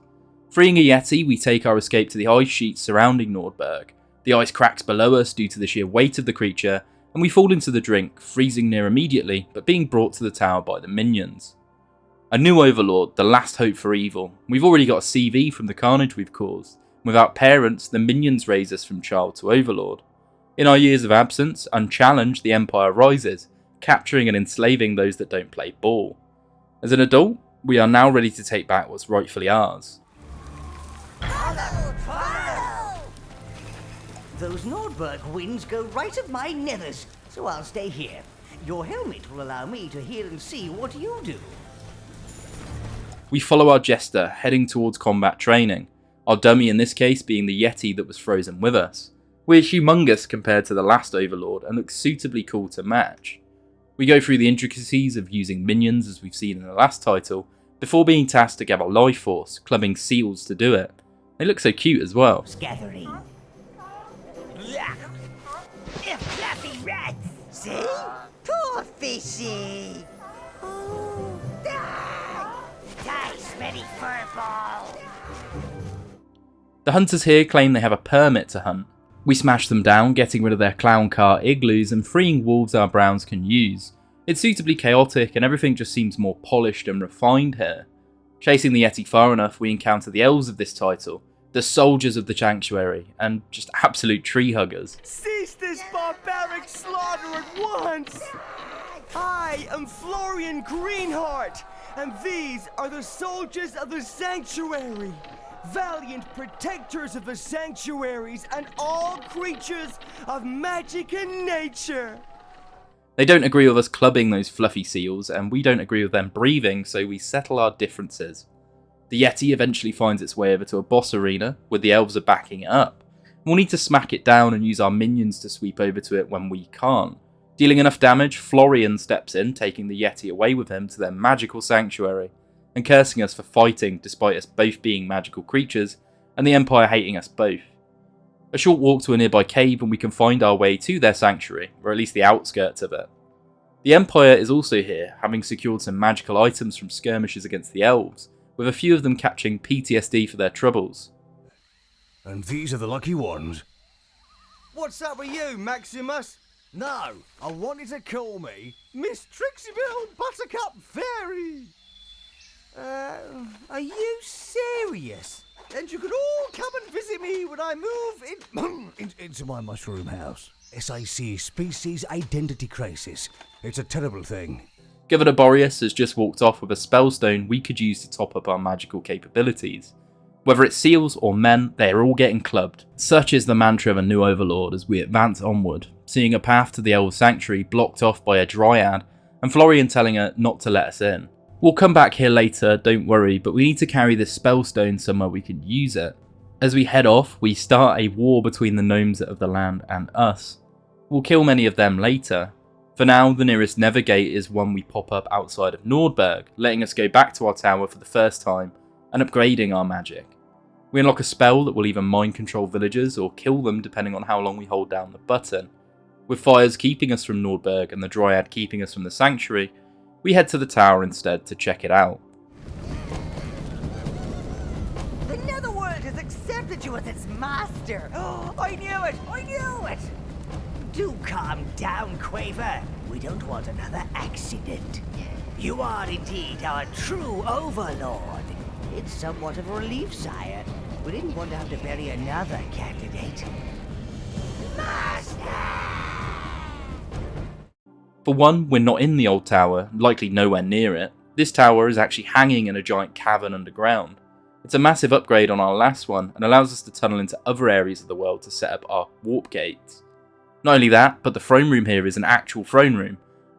B: Freeing a Yeti, we take our escape to the ice sheets surrounding Nordberg. The ice cracks below us due to the sheer weight of the creature, and we fall into the drink, freezing near immediately, but being brought to the tower by the minions. A new Overlord, the last hope for evil. We've already got a CV from the carnage we've caused. Without parents, the minions raise us from child to Overlord. In our years of absence, unchallenged, the Empire rises, capturing and enslaving those that don't play ball. As an adult, we are now ready to take back what's rightfully ours.
A: Those Nordberg winds go right at my nethers, so I'll stay here. Your helmet will allow me to hear and see what you do.
B: We follow our jester, heading towards combat training. Our dummy in this case being the Yeti that was frozen with us. We're humongous compared to the last Overlord and look suitably cool to match. We go through the intricacies of using minions as we've seen in the last title, before being tasked to gather life force, clubbing seals to do it. They look so cute as well.
A: Gathering. Fluffy rats, see? Poor fishy. Oh, die, smelly furball.
B: The hunters here claim they have a permit to hunt. We smash them down, getting rid of their clown car igloos and freeing wolves our browns can use. It's suitably chaotic and everything just seems more polished and refined here. Chasing the Yeti far enough, we encounter the elves of this title, the soldiers of the sanctuary, and just absolute tree huggers.
C: Cease this barbaric slaughter at once! I am Florian Greenheart, and these are the soldiers of the sanctuary. Valiant protectors of the sanctuaries and all creatures of magic and nature.
B: They don't agree with us clubbing those fluffy seals, and we don't agree with them breathing, so we settle our differences. The Yeti eventually finds its way over to a boss arena, where the elves are backing it up. We'll need to smack it down and use our minions to sweep over to it when we can't. Dealing enough damage, Florian steps in, taking the Yeti away with him to their magical sanctuary, and cursing us for fighting despite us both being magical creatures, and the Empire hating us both. A short walk to a nearby cave and we can find our way to their sanctuary, or at least the outskirts of it. The Empire is also here, having secured some magical items from skirmishes against the elves, with a few of them catching PTSD for their troubles.
N: And these are the lucky ones.
C: What's up with you, Maximus? No, I wanted to call me Miss Trixibelle Buttercup Fairy. Are you serious? And you could all come and visit me when I move
N: into my mushroom house. SAC, Species Identity Crisis. It's a terrible thing.
B: Governor Boreas has just walked off with a spellstone we could use to top up our magical capabilities. Whether it's seals or men, they are all getting clubbed. Such is the mantra of a new Overlord as we advance onward, seeing a path to the Elf Sanctuary blocked off by a Dryad, and Florian telling her not to let us in. We'll come back here later, don't worry, but we need to carry this spellstone somewhere we can use it. As we head off, we start a war between the gnomes of the land and us. We'll kill many of them later. For now, the nearest Nether gate is one we pop up outside of Nordberg, letting us go back to our tower for the first time, and upgrading our magic. We unlock a spell that will either mind control villagers or kill them depending on how long we hold down the button. With fires keeping us from Nordberg and the Dryad keeping us from the Sanctuary, we head to the tower instead to check it out.
A: The Netherworld has accepted you as its master. Oh, I knew it! I knew it! Do calm down, Quaver. We don't want another accident. You are indeed our true Overlord. It's somewhat of a relief, sire. We didn't want to have to bury another candidate.
B: For one, we're not in the old tower, likely nowhere near it. This tower is actually hanging in a giant cavern underground. It's a massive upgrade on our last one and allows us to tunnel into other areas of the world to set up our warp gates. Not only that, but the throne room here is an actual throne room.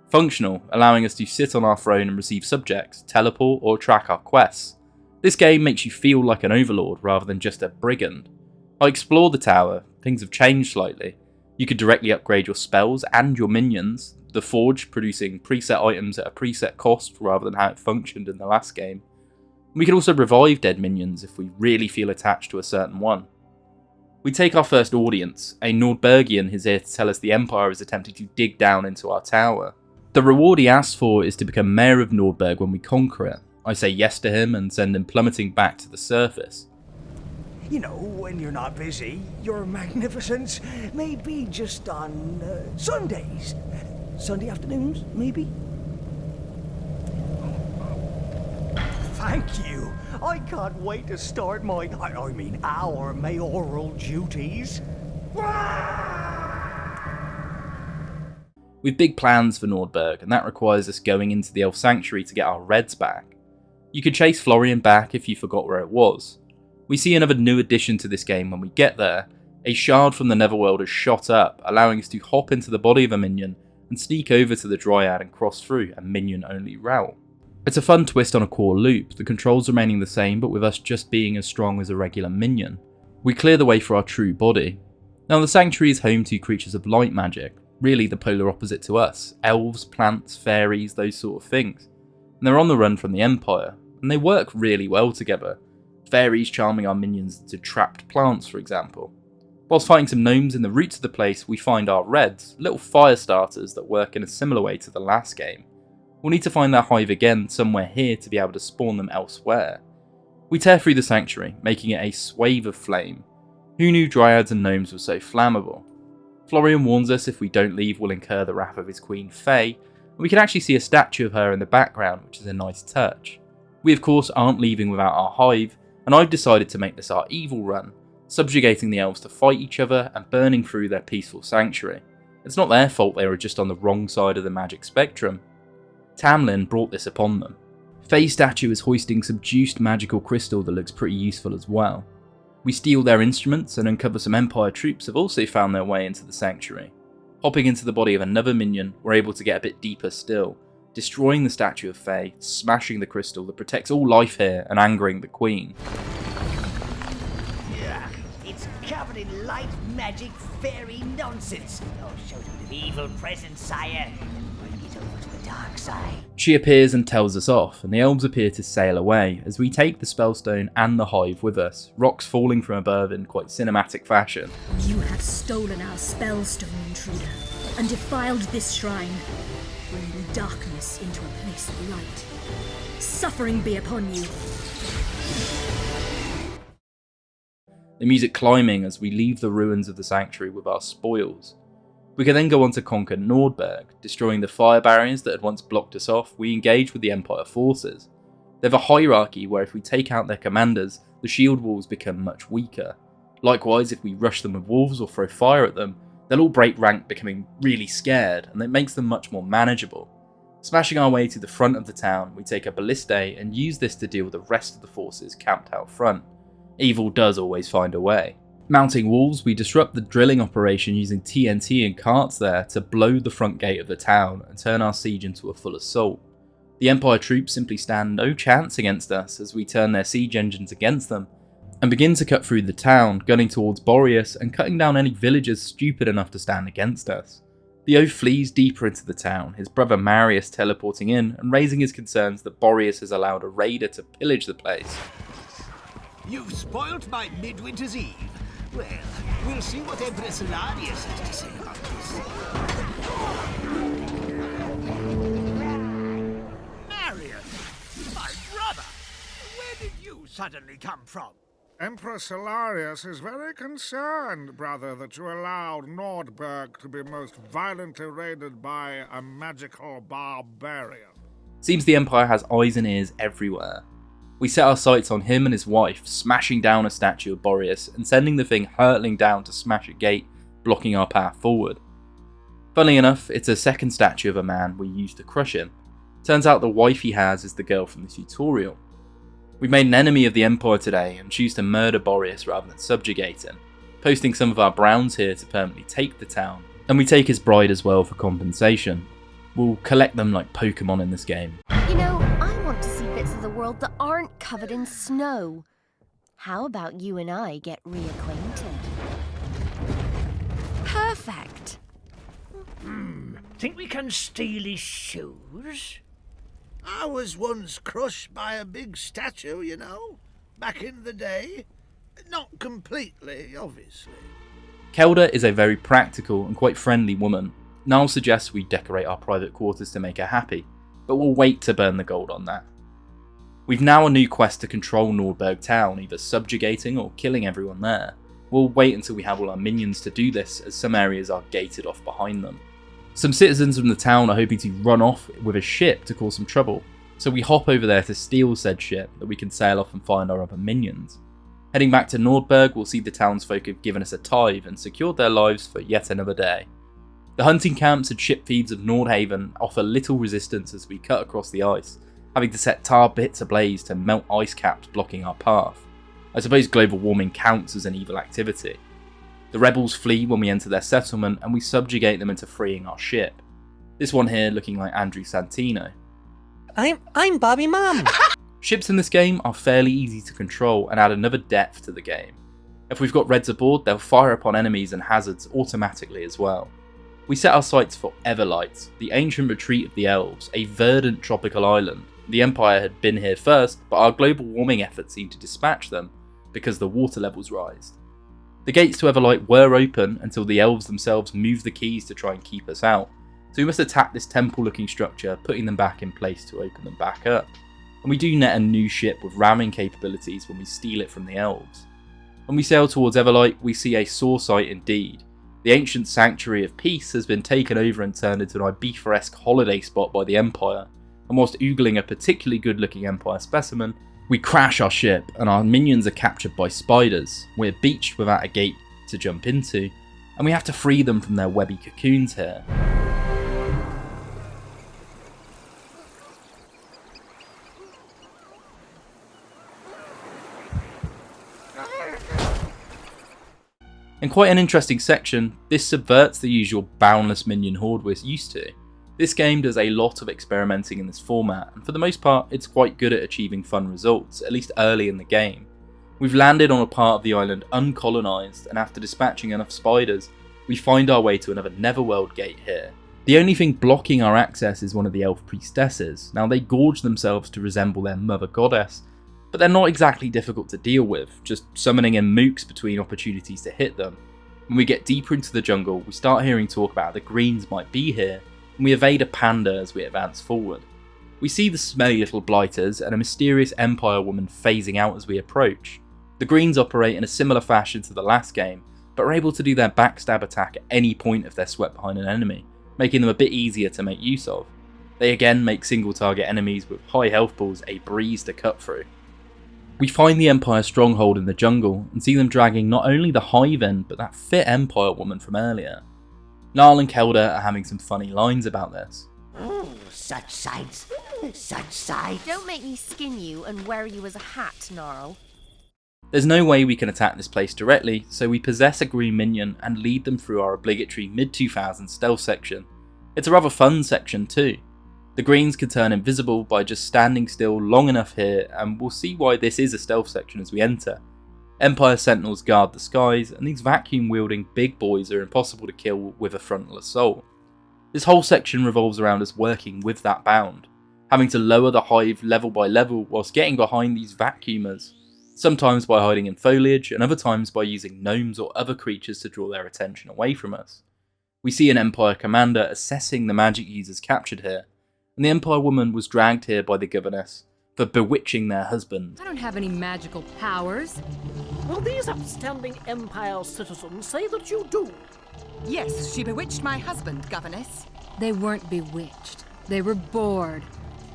B: Functional, allowing us to sit on our throne and receive subjects, teleport or track our quests. This game makes you feel like an overlord rather than just a brigand. I explored the tower, things have changed slightly. You could directly upgrade your spells and your minions, the forge producing preset items at a preset cost rather than how it functioned in the last game. We could also revive dead minions if we really feel attached to a certain one. We take our first audience. A Nordbergian is here to tell us the Empire is attempting to dig down into our tower. The reward he asks for is to become Mayor of Nordberg when we conquer it. I say yes to him and send him plummeting back to the surface.
N: You know, when you're not busy, your magnificence may be just on Sundays. Sunday afternoons, maybe? Thank you. I can't wait to start our mayoral duties.
B: We've big plans for Nordberg, and that requires us going into the Elf Sanctuary to get our reds back. You could chase Florian back if you forgot where it was. We see another new addition to this game when we get there. A shard from the Netherworld is shot up, allowing us to hop into the body of a minion and sneak over to the Dryad and cross through a minion-only route. It's a fun twist on a core loop, the controls remaining the same but with us just being as strong as a regular minion. We clear the way for our true body. Now the Sanctuary is home to creatures of light magic, really the polar opposite to us, elves, plants, fairies, those sort of things. And they're on the run from the Empire, and they work really well together. Fairies charming our minions into trapped plants, for example. Whilst fighting some gnomes in the roots of the place, we find our reds, little fire starters that work in a similar way to the last game. We'll need to find their hive again somewhere here to be able to spawn them elsewhere. We tear through the Sanctuary, making it a swathe of flame. Who knew dryads and gnomes were so flammable? Florian warns us if we don't leave we'll incur the wrath of his queen Faye, and we can actually see a statue of her in the background, which is a nice touch. We of course aren't leaving without our hive, and I've decided to make this our evil run, subjugating the elves to fight each other and burning through their peaceful sanctuary. It's not their fault they were just on the wrong side of the magic spectrum. Tamlin brought this upon them. Faye's statue is hoisting some juiced magical crystal that looks pretty useful as well. We steal their instruments and uncover some Empire troops have also found their way into the sanctuary. Hopping into the body of another minion, we're able to get a bit deeper still, destroying the statue of Faye, smashing the crystal that protects all life here and angering the queen.
A: It's covered in light magic fairy nonsense. I'll show you the evil presence, sire, and bring it over to the dark side.
B: She appears and tells us off, and the elves appear to sail away as we take the spellstone and the hive with us, rocks falling from above in quite cinematic fashion.
O: You have stolen our spellstone, intruder, and defiled this shrine, bringing darkness into a place of light. Suffering be upon you.
B: The music climbing as we leave the ruins of the sanctuary with our spoils. We can then go on to conquer Nordberg, destroying the fire barriers that had once blocked us off. We engage with the Empire forces. They have a hierarchy where if we take out their commanders, the shield walls become much weaker. Likewise, if we rush them with wolves or throw fire at them, they'll all break rank, becoming really scared, and it makes them much more manageable. Smashing our way to the front of the town, we take a ballistae and use this to deal with the rest of the forces camped out front. Evil does always find a way. Mounting walls, we disrupt the drilling operation using TNT and carts there to blow the front gate of the town and turn our siege into a full assault. The Empire troops simply stand no chance against us as we turn their siege engines against them and begin to cut through the town, gunning towards Boreas and cutting down any villagers stupid enough to stand against us. The oaf flees deeper into the town, his brother Marius teleporting in and raising his concerns that Boreas has allowed a raider to pillage the place.
D: You've spoilt my midwinter's eve. Well, we'll see what Empress Solarius has to say about this. Marius, my brother, where did you suddenly come from?
I: Empress Solarius is very concerned, brother, that you allowed Nordberg to be most violently raided by a magical barbarian.
B: Seems the Empire has eyes and ears everywhere. We set our sights on him and his wife, smashing down a statue of Boreas and sending the thing hurtling down to smash a gate, blocking our path forward. Funnily enough, it's a second statue of a man we used to crush him. Turns out the wife he has is the girl from the tutorial. We made an enemy of the Empire today and choose to murder Boreas rather than subjugate him, posting some of our browns here to permanently take the town, and we take his bride as well for compensation. We'll collect them like Pokemon in this game.
P: You know, I want to see bits of the world that aren't covered in snow. How about you and I get reacquainted? Perfect.
M: Think we can steal his shoes?
D: I was once crushed by a big statue, you know, back in the day. Not completely, obviously.
B: Kelda is a very practical and quite friendly woman. Niall suggests we decorate our private quarters to make her happy, but we'll wait to burn the gold on that. We've now a new quest to control Nordberg town, either subjugating or killing everyone there. We'll wait until we have all our minions to do this, as some areas are gated off behind them. Some citizens from the town are hoping to run off with a ship to cause some trouble, so we hop over there to steal said ship that we can sail off and find our other minions. Heading back to Nordberg, we'll see the townsfolk have given us a tithe and secured their lives for yet another day. The hunting camps and ship feeds of Nordhaven offer little resistance as we cut across the ice, having to set tar bits ablaze to melt ice caps blocking our path. I suppose global warming counts as an evil activity. The rebels flee when we enter their settlement and we subjugate them into freeing our ship. This one here looking like Andrew Santino.
Q: I'm Bobby Mom.
B: Ships in this game are fairly easy to control and add another depth to the game. If we've got reds aboard, they'll fire upon enemies and hazards automatically as well. We set our sights for Everlight, the ancient retreat of the elves, a verdant tropical island. The Empire had been here first, but our global warming efforts seemed to dispatch them because the water levels rised. The gates to Everlight were open until the elves themselves moved the keys to try and keep us out, so we must attack this temple looking structure, putting them back in place to open them back up. And we do net a new ship with ramming capabilities when we steal it from the elves. When we sail towards Everlight, we see a sore sight indeed. The ancient sanctuary of peace has been taken over and turned into an Ibiza-esque holiday spot by the Empire, and whilst oogling a particularly good looking Empire specimen, we crash our ship and our minions are captured by spiders. We're beached without a gate to jump into, and we have to free them from their webby cocoons here. In quite an interesting section, this subverts the usual boundless minion horde we're used to. This game does a lot of experimenting in this format, and for the most part it's quite good at achieving fun results, at least early in the game. We've landed on a part of the island uncolonised, and after dispatching enough spiders, we find our way to another Netherworld gate here. The only thing blocking our access is one of the elf priestesses. Now they gorge themselves to resemble their mother goddess, but they're not exactly difficult to deal with, just summoning in mooks between opportunities to hit them. When we get deeper into the jungle, we start hearing talk about how the greens might be here, and we evade a panda as we advance forward. We see the smelly little blighters and a mysterious Empire woman phasing out as we approach. The greens operate in a similar fashion to the last game, but are able to do their backstab attack at any point if they're swept behind an enemy, making them a bit easier to make use of. They again make single target enemies with high health balls a breeze to cut through. We find the Empire stronghold in the jungle and see them dragging not only the Hive End but that fit Empire woman from earlier. Niall and Kelda are having some funny lines about this.
P: Such sights. Such sights. Don't make me skin you and wear you as a hat, Gnarl.
B: There's no way we can attack this place directly, so we possess a green minion and lead them through our obligatory mid-2000s stealth section. It's a rather fun section too. The greens can turn invisible by just standing still long enough here, and we'll see why this is a stealth section as we enter. Empire sentinels guard the skies, and these vacuum wielding big boys are impossible to kill with a frontal assault. This whole section revolves around us working with that bound, having to lower the hive level by level whilst getting behind these vacuumers. sometimes by hiding in foliage and other times by using gnomes or other creatures to draw their attention away from us. We see an Empire commander assessing the magic users captured here, and the Empire woman was dragged here by the governess for bewitching their husband.
R: I don't have any magical powers.
S: Well, these upstanding Empire citizens say that you do.
R: Yes, she bewitched my husband, governess. They weren't bewitched. They were bored.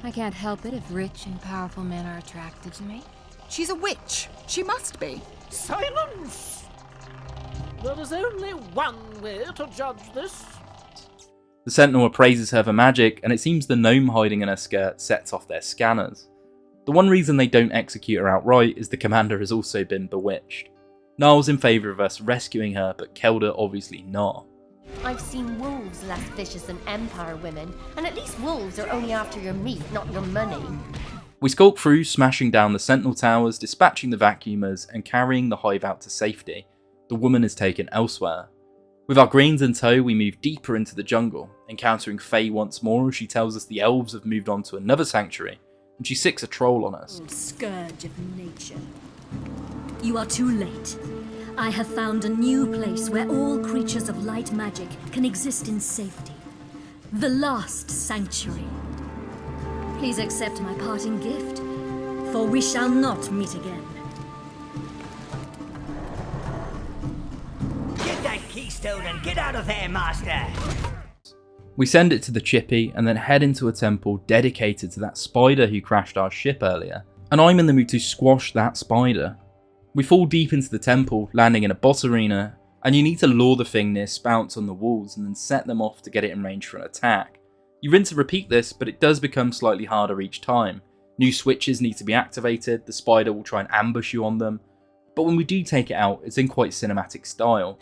T: I can't help it if rich and powerful men are attracted to me.
R: She's a witch. She must be.
S: Silence! There is only one way to judge this.
B: The Sentinel appraises her for magic, and it seems the gnome hiding in her skirt sets off their scanners. The one reason they don't execute her outright is the commander has also been bewitched. Niall's in favour of us rescuing her, but Kelda obviously not.
P: I've seen wolves less vicious than Empire women, and at least wolves are only after your meat, not your money.
B: We skulk through, smashing down the Sentinel towers, dispatching the vacuumers, and carrying the hive out to safety. The woman is taken elsewhere. With our greens in tow, we move deeper into the jungle, encountering Faye once more as she tells us the elves have moved on to another sanctuary, and she sicks a troll on us.
O: Scourge of nature. You are too late. I have found a new place where all creatures of light magic can exist in safety. The last sanctuary. Please accept my parting gift, for we shall not meet again.
A: Get that keystone and get out of there, Master!
B: We send it to the Chippy and then head into a temple dedicated to that spider who crashed our ship earlier, and I'm in the mood to squash that spider. We fall deep into the temple, landing in a boss arena, and you need to lure the thing near spouts on the walls and then set them off to get it in range for an attack. You rinse and repeat this, but it does become slightly harder each time. New switches need to be activated, the spider will try and ambush you on them, but when we do take it out, it's in quite cinematic style.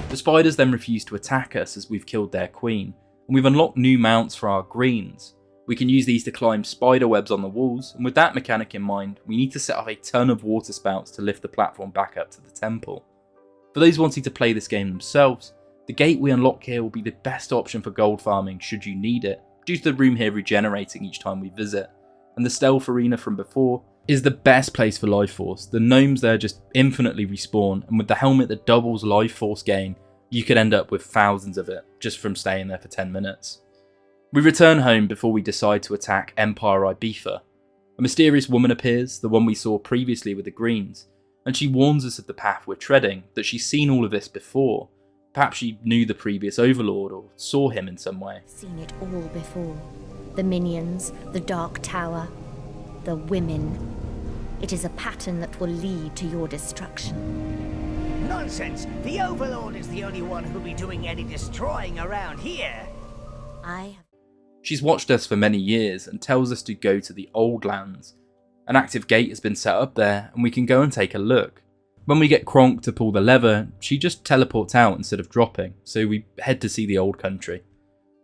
B: The spiders then refuse to attack us as we've killed their queen, and we've unlocked new mounts for our greens. We can use these to climb spider webs on the walls, and with that mechanic in mind, we need to set off a ton of water spouts to lift the platform back up to the temple. For those wanting to play this game themselves, the gate we unlock here will be the best option for gold farming should you need it, due to the room here regenerating each time we visit, and the stealth arena from before is the best place for life force. The gnomes there just infinitely respawn, and with the helmet that doubles life force gain, you could end up with thousands of it just from staying there for 10 minutes. We return home before we decide to attack Empire Ibiza. A mysterious woman appears, the one we saw previously with the greens, and she warns us of the path we're treading, that she's seen all of this before. Perhaps she knew the previous Overlord or saw him in some way.
P: Seen it all before. The minions, the Dark Tower, the women. It is a pattern that will lead to your destruction.
A: Nonsense! The Overlord is the only one who'll be doing any destroying around here.
B: She's watched us for many years and tells us to go to the Old Lands. An active gate has been set up there and we can go and take a look. When we get Kronk to pull the lever, she just teleports out instead of dropping, so we head to see the old country.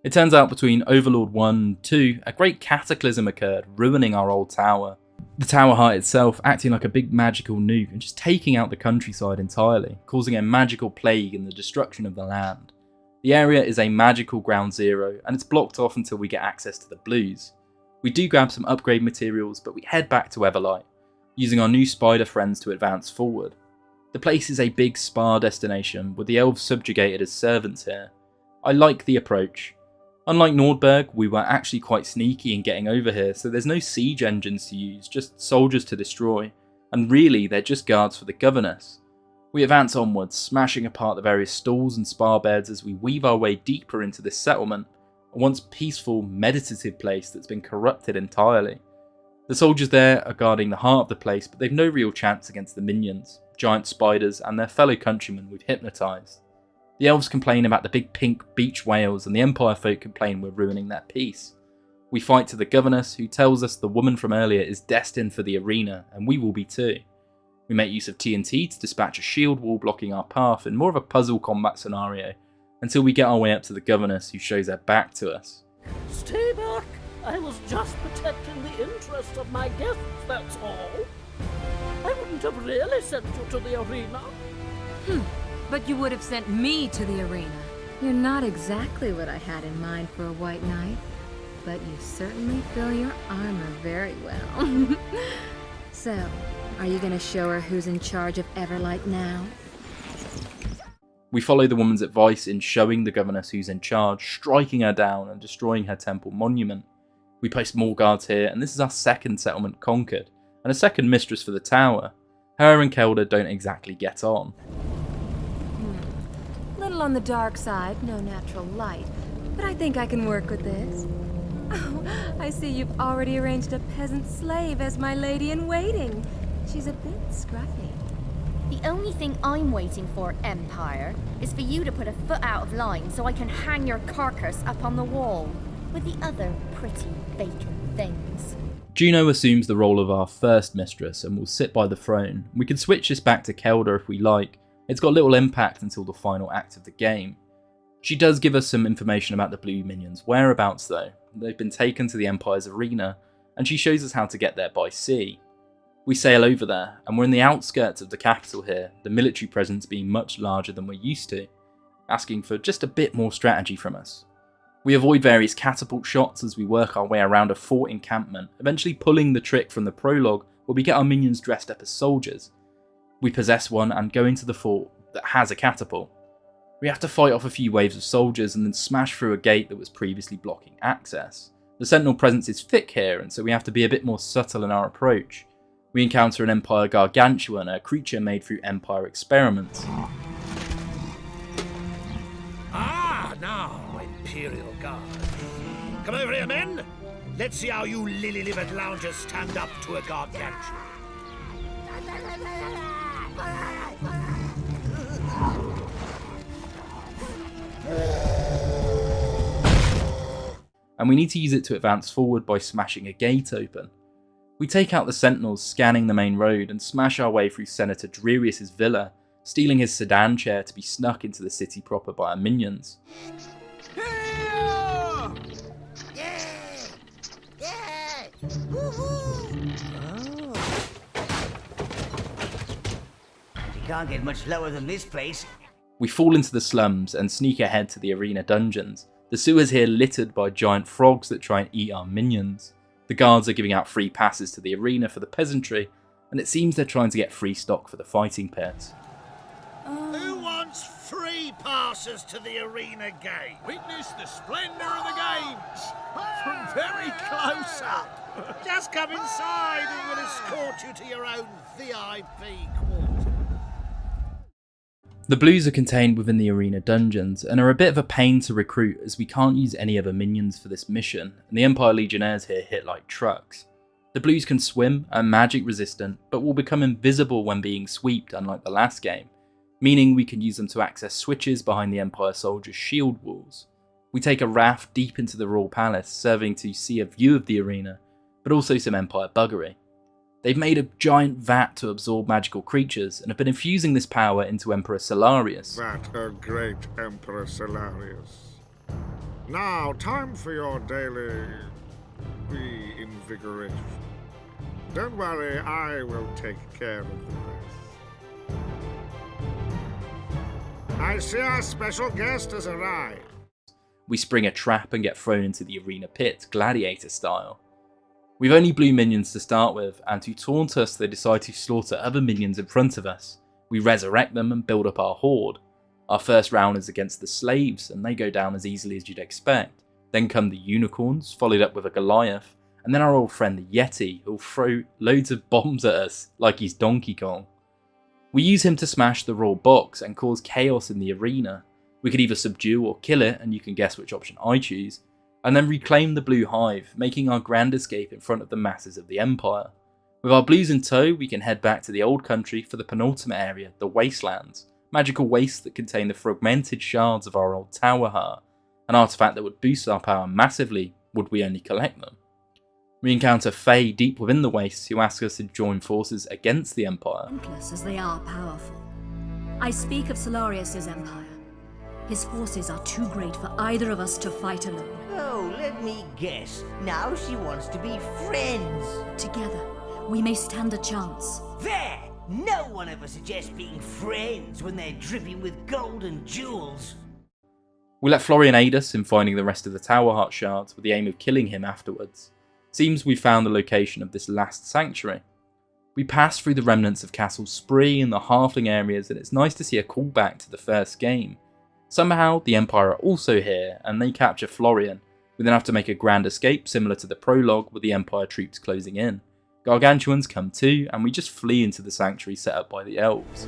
B: It turns out between Overlord 1 and 2, a great cataclysm occurred, ruining our old tower. The tower heart itself acting like a big magical nuke and just taking out the countryside entirely, causing a magical plague and the destruction of the land. The area is a magical ground zero and it's blocked off until we get access to the blues. We do grab some upgrade materials, but we head back to Everlight, using our new spider friends to advance forward. The place is a big spa destination with the elves subjugated as servants here. I like the approach. Unlike Nordberg, we were actually quite sneaky in getting over here, so there's no siege engines to use, just soldiers to destroy, and really they're just guards for the governess. We advance onwards, smashing apart the various stalls and spa beds as we weave our way deeper into this settlement, a once peaceful, meditative place that's been corrupted entirely. The soldiers there are guarding the heart of the place, but they've no real chance against the minions, giant spiders, and their fellow countrymen we've hypnotised. The elves complain about the big pink beach whales, and the Empire folk complain we're ruining their peace. We fight to the governess, who tells us the woman from earlier is destined for the arena, and we will be too. We make use of TNT to dispatch a shield wall blocking our path in more of a puzzle combat scenario, until we get our way up to the governess, who shows her back to us.
S: Stay back! I was just protecting the interests of my guests, that's all. I wouldn't have really sent you to the arena.
R: But you would have sent me to the arena.
T: You're not exactly what I had in mind for a white knight. but you certainly fill your armor very well. So, are you gonna show her who's in charge of Everlight now?
B: We follow the woman's advice in showing the governess who's in charge, striking her down and destroying her temple monument. We post more guards here, and this is our second settlement conquered, and a second mistress for the tower. Her and Kelda don't exactly get on.
T: Little on the dark side, no natural light, but I think I can work with this. Oh, I see you've already arranged a peasant slave as my lady-in-waiting. She's a bit scruffy.
K: The only thing I'm waiting for, Empire, is for you to put a foot out of line so I can hang your carcass up on the wall with the other pretty vacant things.
B: Juno assumes the role of our first mistress and will sit by the throne. We can switch this back to Kelda if we like. It's got little impact until the final act of the game. She does give us some information about the blue minions' whereabouts though. They've been taken to the Empire's arena, and she shows us how to get there by sea. We sail over there, and we're in the outskirts of the capital here, the military presence being much larger than we're used to, asking for just a bit more strategy from us. We avoid various catapult shots as we work our way around a fort encampment, eventually pulling the trick from the prologue where we get our minions dressed up as soldiers. We possess one and go into the fort that has a catapult. We have to fight off a few waves of soldiers and then smash through a gate that was previously blocking access. The sentinel presence is thick here, and so we have to be a bit more subtle in our approach. We encounter an Empire gargantuan, a creature made through Empire experiments.
M: Ah, now, Imperial Guard. Come over here, men. Let's see how you lily-livered loungers stand up to a gargantuan.
B: And we need to use it to advance forward by smashing a gate open. We take out the sentinels scanning the main road and smash our way through Senator Drerius's villa, stealing his sedan chair to be snuck into the city proper by our minions.
A: You can't get much lower than this place.
B: We fall into the slums and sneak ahead to the arena dungeons. The sewers here littered by giant frogs that try and eat our minions. The guards are giving out free passes to the arena for the peasantry, and it seems they're trying to get free stock for the fighting pits.
M: Who wants free passes to the arena gate?
D: Witness the splendour of the games from very close up.
M: Just come inside and we'll escort you to your own VIP quarters.
B: The blues are contained within the arena dungeons and are a bit of a pain to recruit as we can't use any other minions for this mission, and the Empire Legionnaires here hit like trucks. The blues can swim, are magic resistant, but will become invisible when being sweeped unlike the last game, meaning we can use them to access switches behind the Empire soldiers' shield walls. We take a raft deep into the Royal Palace, serving to see a view of the arena, but also some Empire buggery. They've made a giant vat to absorb magical creatures and have been infusing this power into Emperor Solarius.
I: That a great Emperor Solarius. Now, time for your daily reinvigoration. Don't worry, I will take care of the rest. I see our special guest has arrived.
B: We spring a trap and get thrown into the arena pit, gladiator style. We've only blue minions to start with, and to taunt us they decide to slaughter other minions in front of us. We resurrect them and build up our horde. Our first round is against the slaves, and they go down as easily as you'd expect. Then come the unicorns, followed up with a Goliath, and then our old friend the Yeti, who'll throw loads of bombs at us like he's Donkey Kong. We use him to smash the royal box and cause chaos in the arena. We could either subdue or kill it, and you can guess which option I choose, and then reclaim the blue hive, making our grand escape in front of the masses of the Empire. With our blues in tow, we can head back to the old country for the penultimate area, the Wastelands, magical wastes that contain the fragmented shards of our old tower heart, an artifact that would boost our power massively would we only collect them. We encounter Fae deep within the wastes who ask us to join forces against the Empire.
O: Relentless as they are powerful. I speak of Solarius' empire. His forces are too great for either of us to fight alone.
A: Oh, let me guess. Now she wants to be friends.
O: Together, we may stand a chance.
A: There! No one ever suggests being friends when they're dripping with gold and jewels.
B: We let Florian aid us in finding the rest of the Tower Heart shards with the aim of killing him afterwards. Seems we found the location of this last sanctuary. We pass through the remnants of Castle Spree and the halfling areas, and it's nice to see a callback to the first game. Somehow the Empire are also here and they capture Florian. We then have to make a grand escape similar to the prologue with the Empire troops closing in. Gargantuans come too, and we just flee into the sanctuary set up by the elves.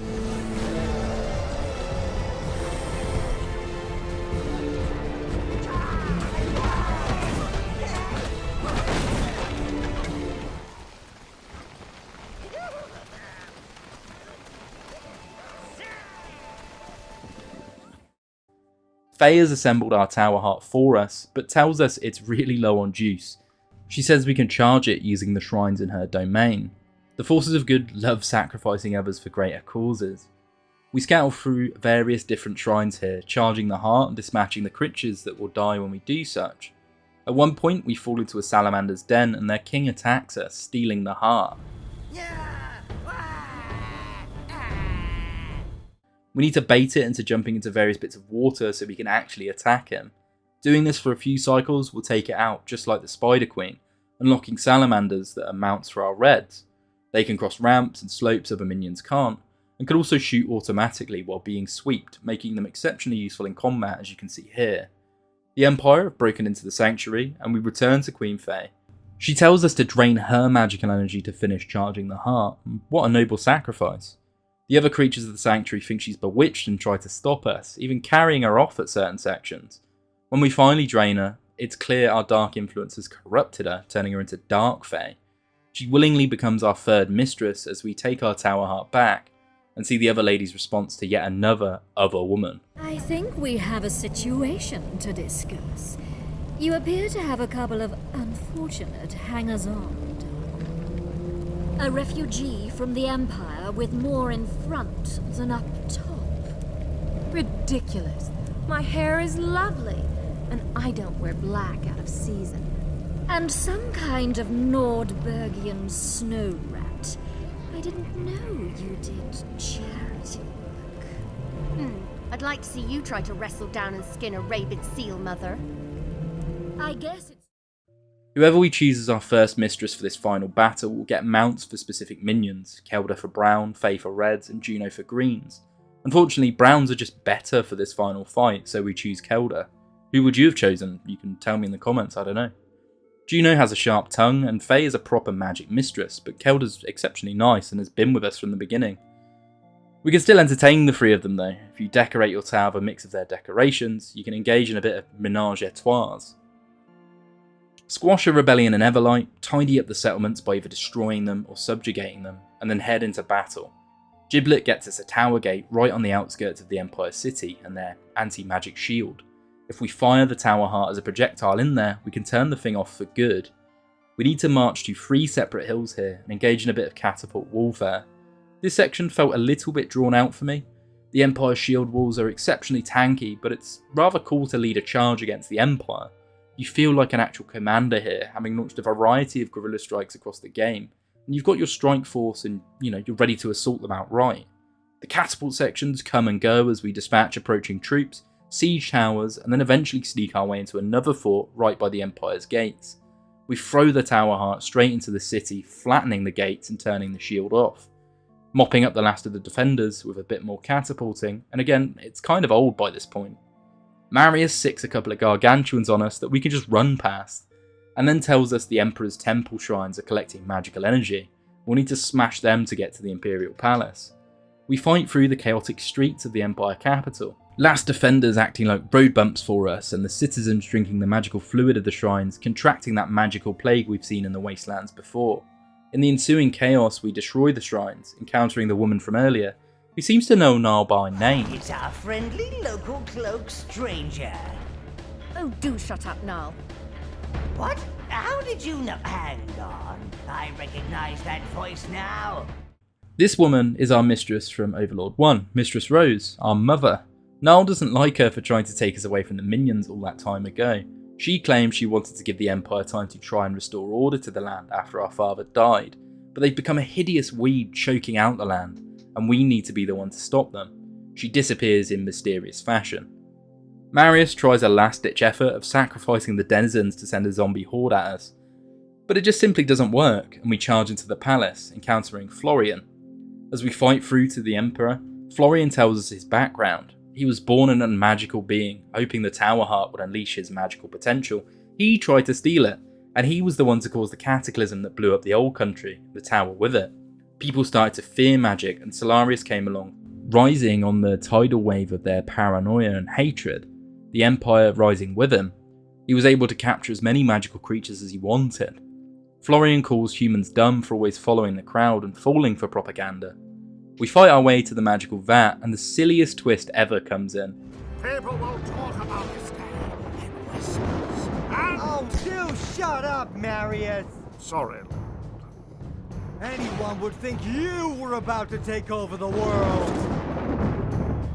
B: Faye has assembled our Tower Heart for us, but tells us it's really low on juice. She says we can charge it using the shrines in her domain. The forces of good love sacrificing others for greater causes. We scout through various different shrines here, charging the heart and dispatching the creatures that will die when we do such. At one point we fall into a salamander's den and their king attacks us, stealing the heart. We need to bait it into jumping into various bits of water so we can actually attack him. Doing this for a few cycles will take it out, just like the Spider Queen, unlocking salamanders that are mounts for our reds. They can cross ramps and slopes other minions can't, and can also shoot automatically while being sweeped, making them exceptionally useful in combat, as you can see here. The Empire have broken into the sanctuary, and we return to Queen Faye. She tells us to drain her magical energy to finish charging the heart. What a noble sacrifice. The other creatures of the sanctuary think she's bewitched and try to stop us, even carrying her off at certain sections. When we finally drain her, it's clear our dark influence has corrupted her, turning her into Dark Fae. She willingly becomes our third mistress as we take our Tower Heart back, and see the other lady's response to yet another other woman.
O: I think we have a situation to discuss. You appear to have a couple of unfortunate hangers-on. A refugee from the Empire with more in front than up top.
T: Ridiculous. My hair is lovely, and I don't wear black out of season.
O: And some kind of Nordbergian snow rat. I didn't know you did charity work.
K: I'd like to see you try to wrestle down and skin a rabid seal, Mother.
O: I guess it's...
B: Whoever we choose as our first mistress for this final battle will get mounts for specific minions, Kelda for brown, Faye for reds, and Juno for greens. Unfortunately, browns are just better for this final fight, so we choose Kelda. Who would you have chosen? You can tell me in the comments, I don't know. Juno has a sharp tongue, and Faye is a proper magic mistress, but Kelda's exceptionally nice and has been with us from the beginning. We can still entertain the three of them though. If you decorate your tower with a mix of their decorations, you can engage in a bit of menage a trois. Squash a rebellion in Everlight, tidy up the settlements by either destroying them or subjugating them, and then head into battle. Giblet gets us a tower gate right on the outskirts of the Empire City and their anti-magic shield. If we fire the Tower Heart as a projectile in there, we can turn the thing off for good. We need to march to 3 separate hills here and engage in a bit of catapult warfare. This section felt a little bit drawn out for me. The Empire's shield walls are exceptionally tanky, but it's rather cool to lead a charge against the Empire. You feel like an actual commander here, having launched a variety of guerrilla strikes across the game, and you've got your strike force and, you're ready to assault them outright. The catapult sections come and go as we dispatch approaching troops, siege towers, and then eventually sneak our way into another fort right by the Empire's gates. We throw the Tower Heart straight into the city, flattening the gates and turning the shield off. Mopping up the last of the defenders with a bit more catapulting, and again, it's kind of old by this point. Marius sicks a couple of gargantuans on us that we can just run past, and then tells us the Emperor's temple shrines are collecting magical energy. We'll need to smash them to get to the Imperial Palace. We fight through the chaotic streets of the Empire capital. Last defenders acting like road bumps for us, and the citizens drinking the magical fluid of the shrines, contracting that magical plague we've seen in the wastelands before. In the ensuing chaos, we destroy the shrines, encountering the woman from earlier, who seems to know Niall by name.
A: It's our friendly local cloak stranger.
K: Oh, do shut up, Niall.
A: What? How did you know? Hang on. I recognize that voice now.
B: This woman is our mistress from Overlord 1, Mistress Rose, our mother. Niall doesn't like her for trying to take us away from the minions all that time ago. She claims she wanted to give the Empire time to try and restore order to the land after our father died, but they've become a hideous weed choking out the land, and we need to be the one to stop them. She disappears in mysterious fashion. Marius tries a last-ditch effort of sacrificing the denizens to send a zombie horde at us, but it just simply doesn't work, and we charge into the palace, encountering Florian. As we fight through to the Emperor, Florian tells us his background. He was born an unmagical being, hoping the Tower Heart would unleash his magical potential. He tried to steal it, and he was the one to cause the cataclysm that blew up the old country, the tower with it. People started to fear magic, and Solarius came along, rising on the tidal wave of their paranoia and hatred, the Empire rising with him. He was able to capture as many magical creatures as he wanted. Florian calls humans dumb for always following the crowd and falling for propaganda. We fight our way to the magical vat, and the silliest twist ever comes in.
M: People will talk about this day in whispers.
C: Oh, do shut up, Marius!
I: Sorry.
C: Anyone would think you were about to take over the world.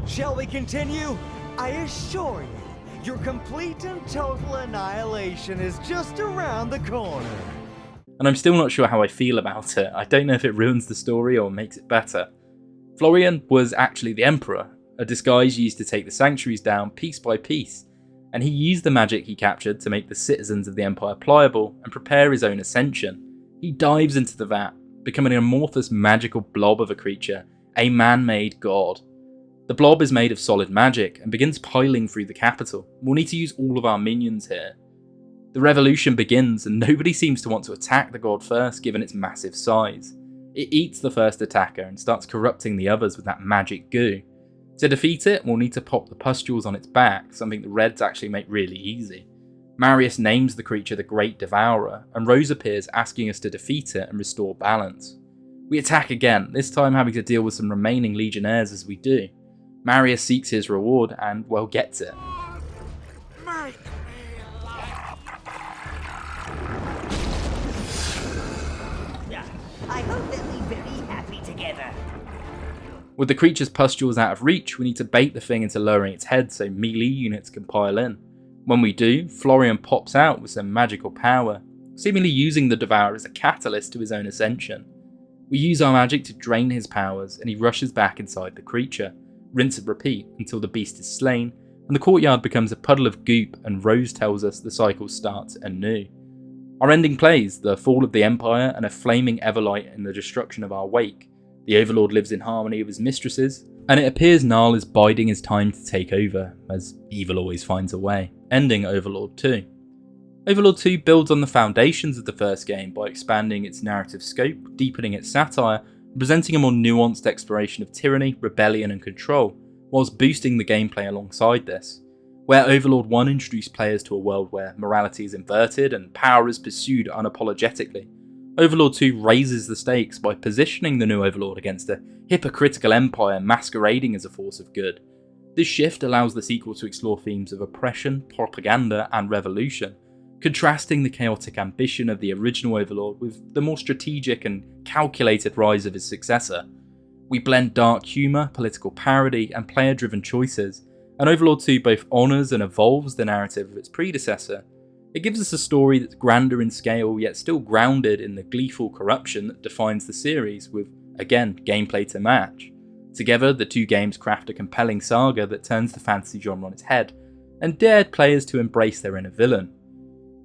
C: Shall we continue? I assure you, your complete and total annihilation is just around the corner.
B: And I'm still not sure how I feel about it. I don't know if it ruins the story or makes it better. Florian was actually the Emperor, a disguise used to take the sanctuaries down piece by piece, and he used the magic he captured to make the citizens of the Empire pliable and prepare his own ascension. He dives into the vat, becoming an amorphous magical blob of a creature, a man-made god. The blob is made of solid magic and begins piling through the capital. We'll need to use all of our minions here. The revolution begins, and nobody seems to want to attack the god first given its massive size. It eats the first attacker and starts corrupting the others with that magic goo. To defeat it, we'll need to pop the pustules on its back, something the Reds actually make really easy. Marius names the creature the Great Devourer, and Rose appears asking us to defeat it and restore balance. We attack again, this time having to deal with some remaining legionnaires as we do. Marius seeks his reward and, well, gets it.
A: I hope they'll be very happy together.
B: With the creature's pustules out of reach, we need to bait the thing into lowering its head so melee units can pile in. When we do, Florian pops out with some magical power, seemingly using the Devourer as a catalyst to his own ascension. We use our magic to drain his powers, and he rushes back inside the creature, rinse and repeat until the beast is slain, and the courtyard becomes a puddle of goop, and Rose tells us the cycle starts anew. Our ending plays, the fall of the Empire and a flaming Everlight in the destruction of our wake. The Overlord lives in harmony with his mistresses, and it appears Narl is biding his time to take over, as evil always finds a way, ending Overlord 2. Overlord 2 builds on the foundations of the first game by expanding its narrative scope, deepening its satire, and presenting a more nuanced exploration of tyranny, rebellion and control, whilst boosting the gameplay alongside this. Where Overlord 1 introduced players to a world where morality is inverted and power is pursued unapologetically, Overlord 2 raises the stakes by positioning the new Overlord against a hypocritical empire masquerading as a force of good. This shift allows the sequel to explore themes of oppression, propaganda and revolution, contrasting the chaotic ambition of the original Overlord with the more strategic and calculated rise of his successor. We blend dark humour, political parody and player-driven choices, and Overlord 2 both honours and evolves the narrative of its predecessor. It gives us a story that's grander in scale yet still grounded in the gleeful corruption that defines the series, with, again, gameplay to match. Together, the two games craft a compelling saga that turns the fantasy genre on its head, and dared players to embrace their inner villain.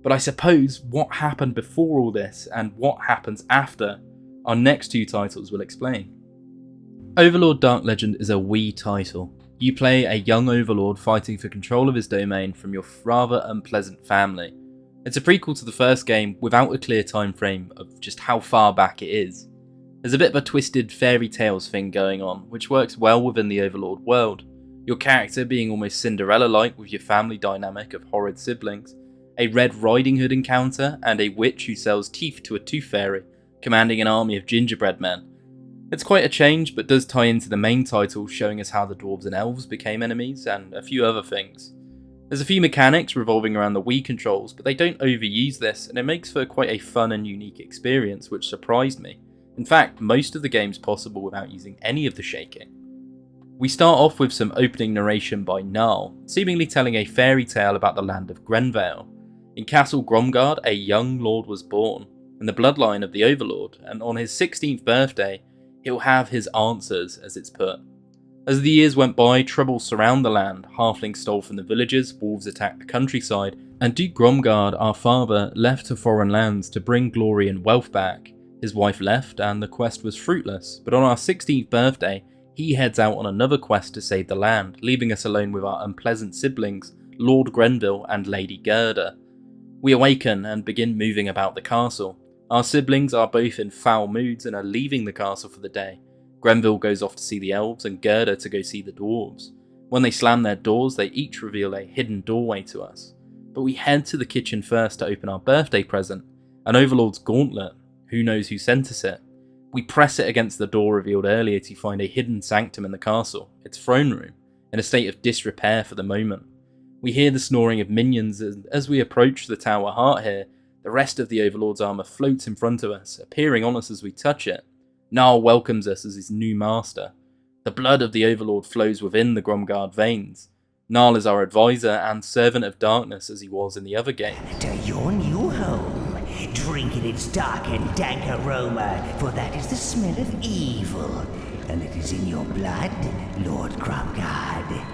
B: But I suppose what happened before all this and what happens after, our next two titles will explain. Overlord Dark Legend is a Wii title. You play a young Overlord fighting for control of his domain from your rather unpleasant family. It's a prequel to the first game without a clear time frame of just how far back it is. There's a bit of a twisted fairy tales thing going on, which works well within the Overlord world. Your character being almost Cinderella-like with your family dynamic of horrid siblings, a Red Riding Hood encounter, and a witch who sells teeth to a tooth fairy, commanding an army of gingerbread men. It's quite a change, but does tie into the main title, showing us how the dwarves and elves became enemies, and a few other things. There's a few mechanics revolving around the Wii controls, but they don't overuse this, and it makes for quite a fun and unique experience, which surprised me. In fact, most of the game's possible without using any of the shaking. We start off with some opening narration by Narl, seemingly telling a fairy tale about the land of Grenvale. In Castle Gromgard, a young lord was born, in the bloodline of the Overlord, and on his 16th birthday, he'll have his answers, as it's put. As the years went by, troubles surround the land, halflings stole from the villagers, wolves attacked the countryside, and Duke Gromgard, our father, left to foreign lands to bring glory and wealth back. His wife left and the quest was fruitless, but on our 16th birthday, he heads out on another quest to save the land, leaving us alone with our unpleasant siblings, Lord Grenville and Lady Gerda. We awaken and begin moving about the castle. Our siblings are both in foul moods and are leaving the castle for the day. Grenville goes off to see the elves and Gerda to go see the dwarves. When they slam their doors, they each reveal a hidden doorway to us. But we head to the kitchen first to open our birthday present, an Overlord's gauntlet. Who knows who sent us it? We press it against the door revealed earlier to find a hidden sanctum in the castle, its throne room, in a state of disrepair for the moment. We hear the snoring of minions, and as we approach the tower heart here, the rest of the Overlord's armour floats in front of us, appearing on us as we touch it. Gnarl welcomes us as his new master. The blood of the Overlord flows within the Gromgard veins. Gnarl is our advisor and servant of darkness as he was in the other game.
A: To your new home, drink in its dark and dank aroma, for that is the smell of evil, and it is in your blood, Lord Gromgard.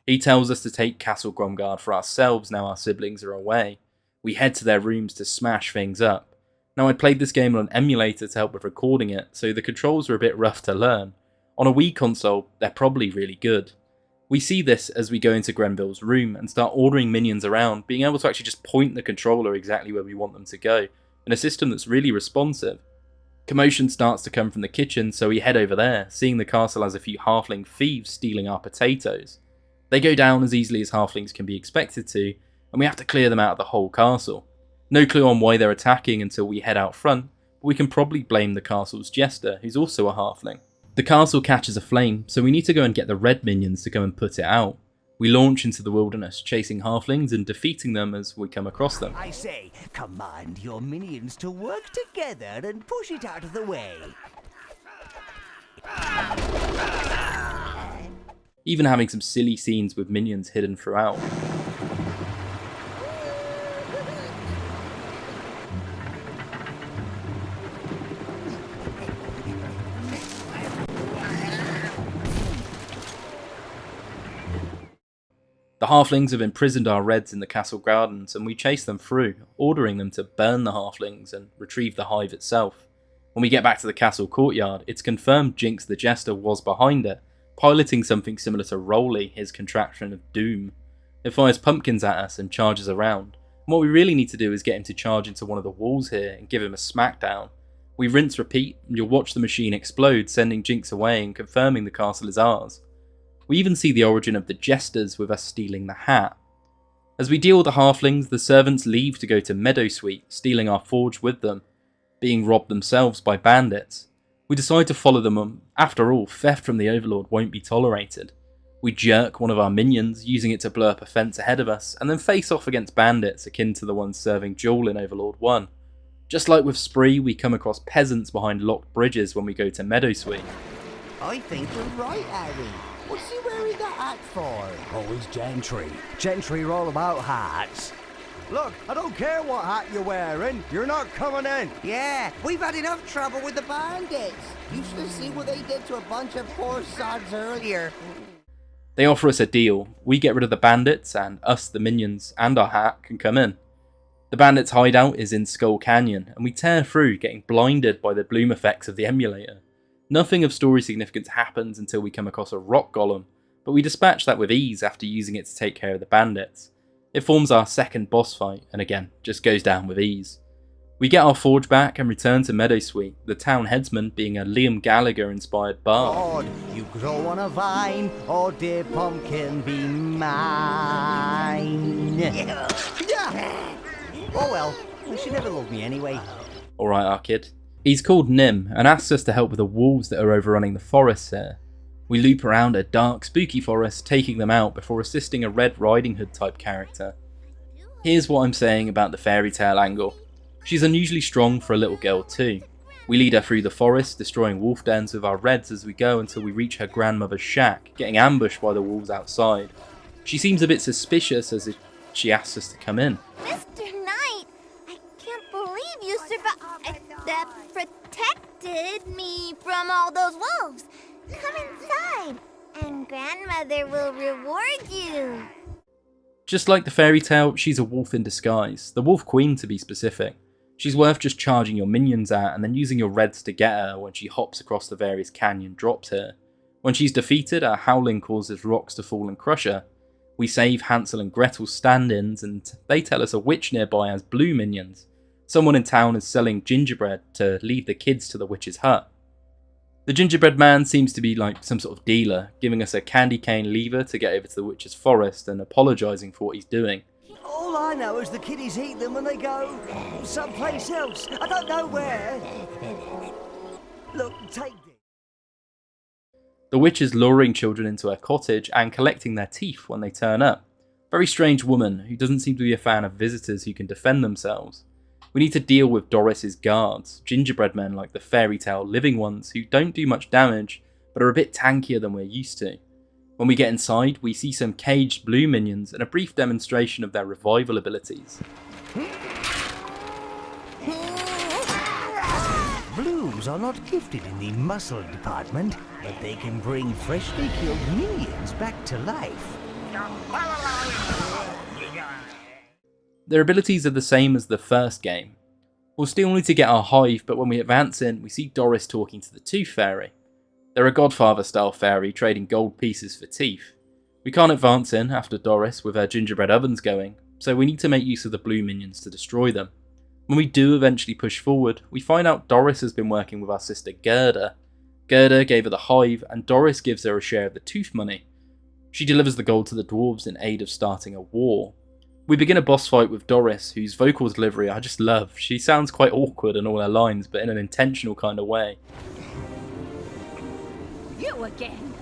B: He tells us to take Castle Gromgard for ourselves now our siblings are away. We head to their rooms to smash things up. Now I played this game on an emulator to help with recording it, so the controls are a bit rough to learn. On a Wii console, they're probably really good. We see this as we go into Grenville's room and start ordering minions around, being able to actually just point the controller exactly where we want them to go, in a system that's really responsive. Commotion starts to come from the kitchen, so we head over there, seeing the castle has a few halfling thieves stealing our potatoes. They go down as easily as halflings can be expected to, and we have to clear them out of the whole castle. No clue on why they're attacking until we head out front, but we can probably blame the castle's jester, who's also a halfling. The castle catches aflame, so we need to go and get the red minions to go and put it out. We launch into the wilderness, chasing halflings and defeating them as we come across them.
A: I say, command your minions to work together and push it out of the way.
B: Even having some silly scenes with minions hidden throughout. The halflings have imprisoned our reds in the castle gardens and we chase them through, ordering them to burn the halflings and retrieve the hive itself. When we get back to the castle courtyard, it's confirmed Jinx the Jester was behind it, piloting something similar to Rolly, his contraption of doom. It fires pumpkins at us and charges around, and what we really need to do is get him to charge into one of the walls here and give him a smackdown. We rinse repeat, and you'll watch the machine explode, sending Jinx away and confirming the castle is ours. We even see the origin of the jesters with us stealing the hat. As we deal with the halflings, the servants leave to go to Meadowsweet, stealing our forge with them, being robbed themselves by bandits. We decide to follow them on. After all, theft from the Overlord won't be tolerated. We jerk one of our minions, using it to blow up a fence ahead of us, and then face off against bandits akin to the ones serving Joel in Overlord 1. Just like with Spree, we come across peasants behind locked bridges when we go to Meadowsweet.
A: I think you're right, Harry. What's he wearing that hat for?
N: Oh, he's gentry. Gentry are all about hats. Look, I don't care what hat you're wearing. You're not coming in.
A: Yeah, we've had enough trouble with the bandits. You should have seen what they did to a bunch of poor sods earlier.
B: They offer us a deal. We get rid of the bandits, and us, the minions, and our hat can come in. The bandits' hideout is in Skull Canyon, and we tear through, getting blinded by the bloom effects of the emulator. Nothing of story significance happens until we come across a rock golem, but we dispatch that with ease after using it to take care of the bandits. It forms our second boss fight, and again, just goes down with ease. We get our forge back and return to Meadowsweet, the town headsman being a Liam Gallagher-inspired bard.
A: God, you grow on a vine, or dear pumpkin be mine. Yeah. Oh well, she never loved me anyway.
B: Alright, our kid. He's called Nim and asks us to help with the wolves that are overrunning the forests here. We loop around a dark, spooky forest, taking them out before assisting a Red Riding Hood type character. Here's what I'm saying about the fairy tale angle. She's unusually strong for a little girl too. We lead her through the forest, destroying wolf dens with our reds as we go until we reach her grandmother's shack, getting ambushed by the wolves outside. She seems a bit suspicious as if she asks us to come in.
K: Mr. Knight, I can't believe you protected me from all those wolves. Come inside.
U: And grandmother will reward you.
B: Just like the fairy tale, she's a wolf in disguise, the Wolf Queen to be specific. She's worth just charging your minions at and then using your reds to get her when she hops across the various canyon drops here. When she's defeated, her howling causes rocks to fall and crush her. We save Hansel and Gretel's stand-ins and they tell us a witch nearby has blue minions. Someone in town is selling gingerbread to lead the kids to the witch's hut. The gingerbread man seems to be like some sort of dealer, giving us a candy cane lever to get over to the witch's forest and apologising for what he's doing.
N: All I know is the kiddies eat them and they go someplace else. I don't know where. Look, take this.
B: The witch is luring children into her cottage and collecting their teeth when they turn up. Very strange woman who doesn't seem to be a fan of visitors who can defend themselves. We need to deal with Doris's guards, gingerbread men like the fairy tale living ones who don't do much damage but are a bit tankier than we're used to. When we get inside, we see some caged blue minions and a brief demonstration of their revival abilities.
A: Blues are not gifted in the muscle department, but they can bring freshly killed minions back to life.
B: Their abilities are the same as the first game. We'll still need to get our hive, but when we advance in, we see Doris talking to the Tooth Fairy. They're a Godfather-style fairy trading gold pieces for teeth. We can't advance in after Doris with her gingerbread ovens going, so we need to make use of the blue minions to destroy them. When we do eventually push forward, we find out Doris has been working with our sister Gerda. Gerda gave her the hive, and Doris gives her a share of the tooth money. She delivers the gold to the dwarves in aid of starting a war. We begin a boss fight with Doris, whose vocal delivery I just love. She sounds quite awkward in all her lines, but in an intentional kind of way.
R: You again?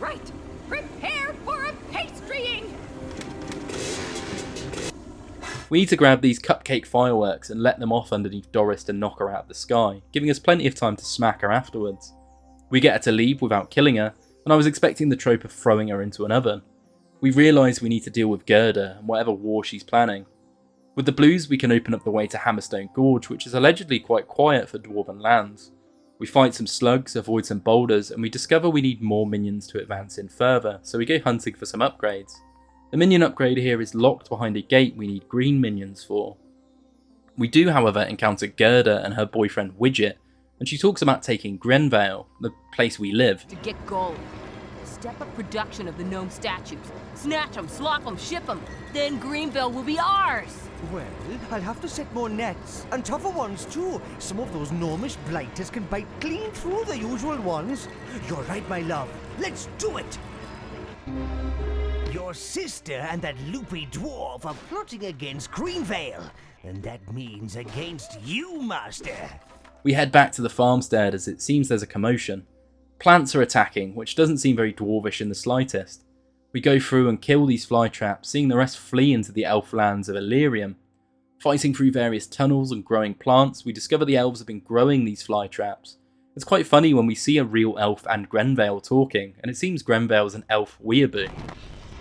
R: Right, prepare for a pastrying!
B: We need to grab these cupcake fireworks and let them off underneath Doris to knock her out of the sky, giving us plenty of time to smack her afterwards. We get her to leave without killing her, and I was expecting the trope of throwing her into an oven. We realise we need to deal with Gerda and whatever war she's planning. With the blues we can open up the way to Hammerstone Gorge, which is allegedly quite quiet for dwarven lands. We fight some slugs, avoid some boulders, and we discover we need more minions to advance in further, so we go hunting for some upgrades. The minion upgrade here is locked behind a gate we need green minions for. We do however encounter Gerda and her boyfriend Widget, and she talks about taking Grenvale, the place we live.
R: To get gold. Step up production of the gnome statues. Snatch them, slop them, ship them. Then Greenville will be ours.
N: Well, I'll have to set more nets, and tougher ones too. Some of those gnomish blighters can bite clean through the usual ones. You're right, my love. Let's do it!
A: Your sister and that loopy dwarf are plotting against Greenvale, and that means against you, Master.
B: We head back to the farmstead as it seems there's a commotion. Plants are attacking, which doesn't seem very dwarvish in the slightest. We go through and kill these fly traps, seeing the rest flee into the elf lands of Illyrium. Fighting through various tunnels and growing plants, we discover the elves have been growing these fly traps. It's quite funny when we see a real elf and Grenvale talking, and it seems Grenvale is an elf weeaboo.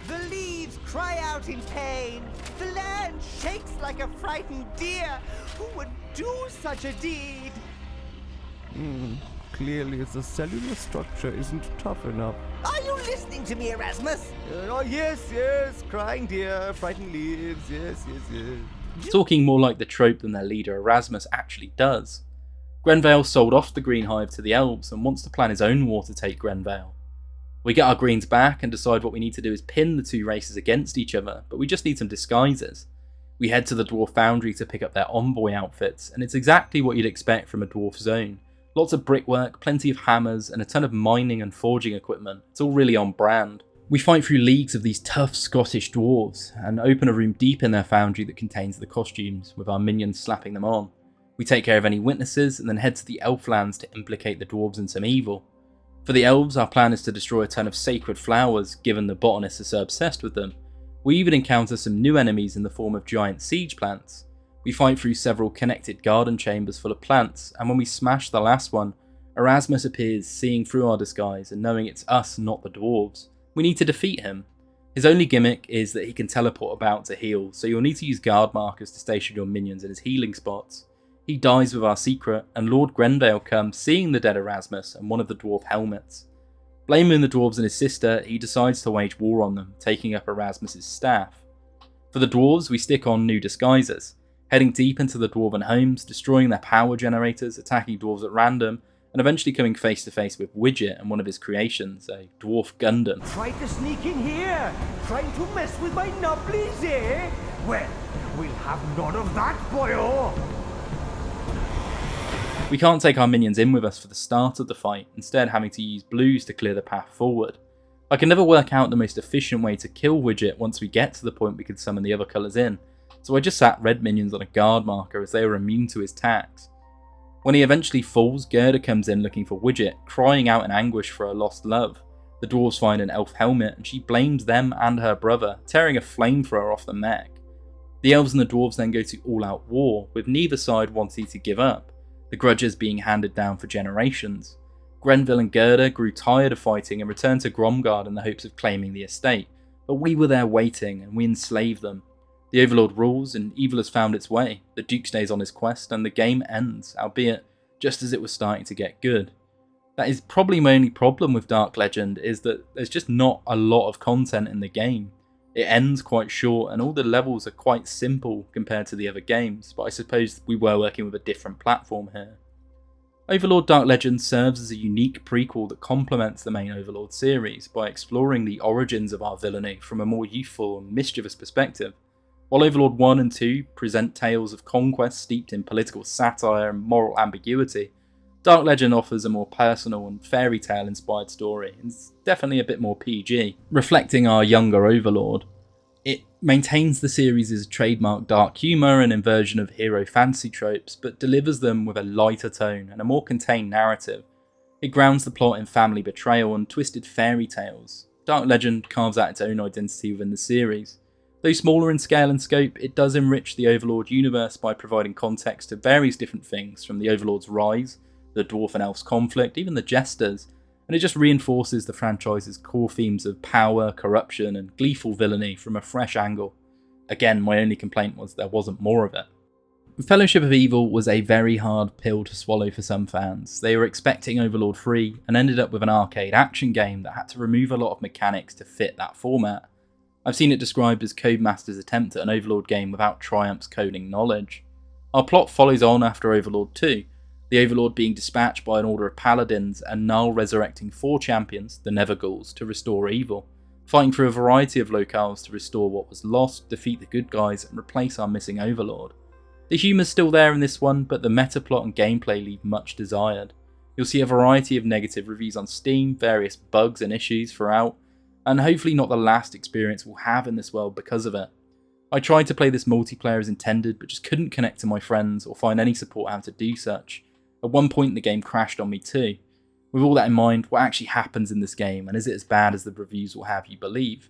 A: The leaves cry out in pain. The land shakes like a frightened deer. Who would do such a deed?
C: Clearly the cellular structure isn't tough enough.
A: Are you listening to me, Erasmus?
C: Oh yes, crying deer, frightened leaves, yes.
B: Talking more like the trope than their leader Erasmus actually does. Grenvale sold off the Green Hive to the elves and wants to plan his own war to take Grenvale. We get our greens back and decide what we need to do is pin the two races against each other, but we just need some disguises. We head to the dwarf foundry to pick up their envoy outfits, and it's exactly what you'd expect from a dwarf zone. Lots of brickwork, plenty of hammers, and a ton of mining and forging equipment. It's all really on brand. We fight through leagues of these tough Scottish dwarves, and open a room deep in their foundry that contains the costumes, with our minions slapping them on. We take care of any witnesses, and then head to the Elflands to implicate the dwarves in some evil. For the elves, our plan is to destroy a ton of sacred flowers, given the botanists are so obsessed with them. We even encounter some new enemies in the form of giant siege plants. We fight through several connected garden chambers full of plants, and when we smash the last one, Erasmus appears, seeing through our disguise and knowing it's us, not the dwarves. We need to defeat him. His only gimmick is that he can teleport about to heal, so you'll need to use guard markers to station your minions in his healing spots. He dies with our secret, and Lord Grenvale comes, seeing the dead Erasmus and one of the dwarf helmets. Blaming the dwarves and his sister, he decides to wage war on them, taking up Erasmus's staff. For the dwarves, we stick on new disguises, heading deep into the dwarven homes, destroying their power generators, attacking dwarves at random, and eventually coming face to face with Widget and one of his creations, a dwarf Gundam.
N: Try to sneak in here, trying to mess with my nubblies, eh? Well, we'll have none of that, boyo!
B: We can't take our minions in with us for the start of the fight, instead having to use blues to clear the path forward. I can never work out the most efficient way to kill Widget once we get to the point we could summon the other colours in, so I just sat red minions on a guard marker as they were immune to his attacks. When he eventually falls, Gerda comes in looking for Widget, crying out in anguish for her lost love. The dwarves find an elf helmet and she blames them and her brother, tearing a flamethrower off the mech. The elves and the dwarves then go to all-out war, with neither side wanting to give up, the grudges being handed down for generations. Grenville and Gerda grew tired of fighting and returned to Gromgard in the hopes of claiming the estate, but we were there waiting and we enslaved them. The Overlord rules and evil has found its way, the Duke stays on his quest and the game ends, albeit just as it was starting to get good. That is probably my only problem with Dark Legend, is that there's just not a lot of content in the game. It ends quite short and all the levels are quite simple compared to the other games, but I suppose we were working with a different platform here. Overlord Dark Legend serves as a unique prequel that complements the main Overlord series by exploring the origins of our villainy from a more youthful and mischievous perspective. While Overlord 1 and 2 present tales of conquest steeped in political satire and moral ambiguity, Dark Legend offers a more personal and fairy tale inspired story, and it's definitely a bit more PG, reflecting our younger Overlord. It maintains the series' trademark dark humour and inversion of hero fantasy tropes, but delivers them with a lighter tone and a more contained narrative. It grounds the plot in family betrayal and twisted fairy tales. Dark Legend carves out its own identity within the series. Though smaller in scale and scope, it does enrich the Overlord universe by providing context to various different things, from the Overlord's rise, the Dwarf and Elf's conflict, even the Jesters, and it just reinforces the franchise's core themes of power, corruption, and gleeful villainy from a fresh angle. Again, my only complaint was there wasn't more of it. Fellowship of Evil was a very hard pill to swallow for some fans. They were expecting Overlord 3 and ended up with an arcade action game that had to remove a lot of mechanics to fit that format. I've seen it described as Codemasters' attempt at an Overlord game without Triumph's coding knowledge. Our plot follows on after Overlord 2, the Overlord being dispatched by an order of paladins and Null resurrecting 4 champions, the Neverghouls, to restore evil, fighting through a variety of locales to restore what was lost, defeat the good guys and replace our missing Overlord. The humour's still there in this one, but the meta plot and gameplay leave much desired. You'll see a variety of negative reviews on Steam, various bugs and issues throughout, and hopefully not the last experience we'll have in this world because of it. I tried to play this multiplayer as intended, but just couldn't connect to my friends or find any support how to do such. At one point the game crashed on me too. With all that in mind, what actually happens in this game, and is it as bad as the reviews will have you believe?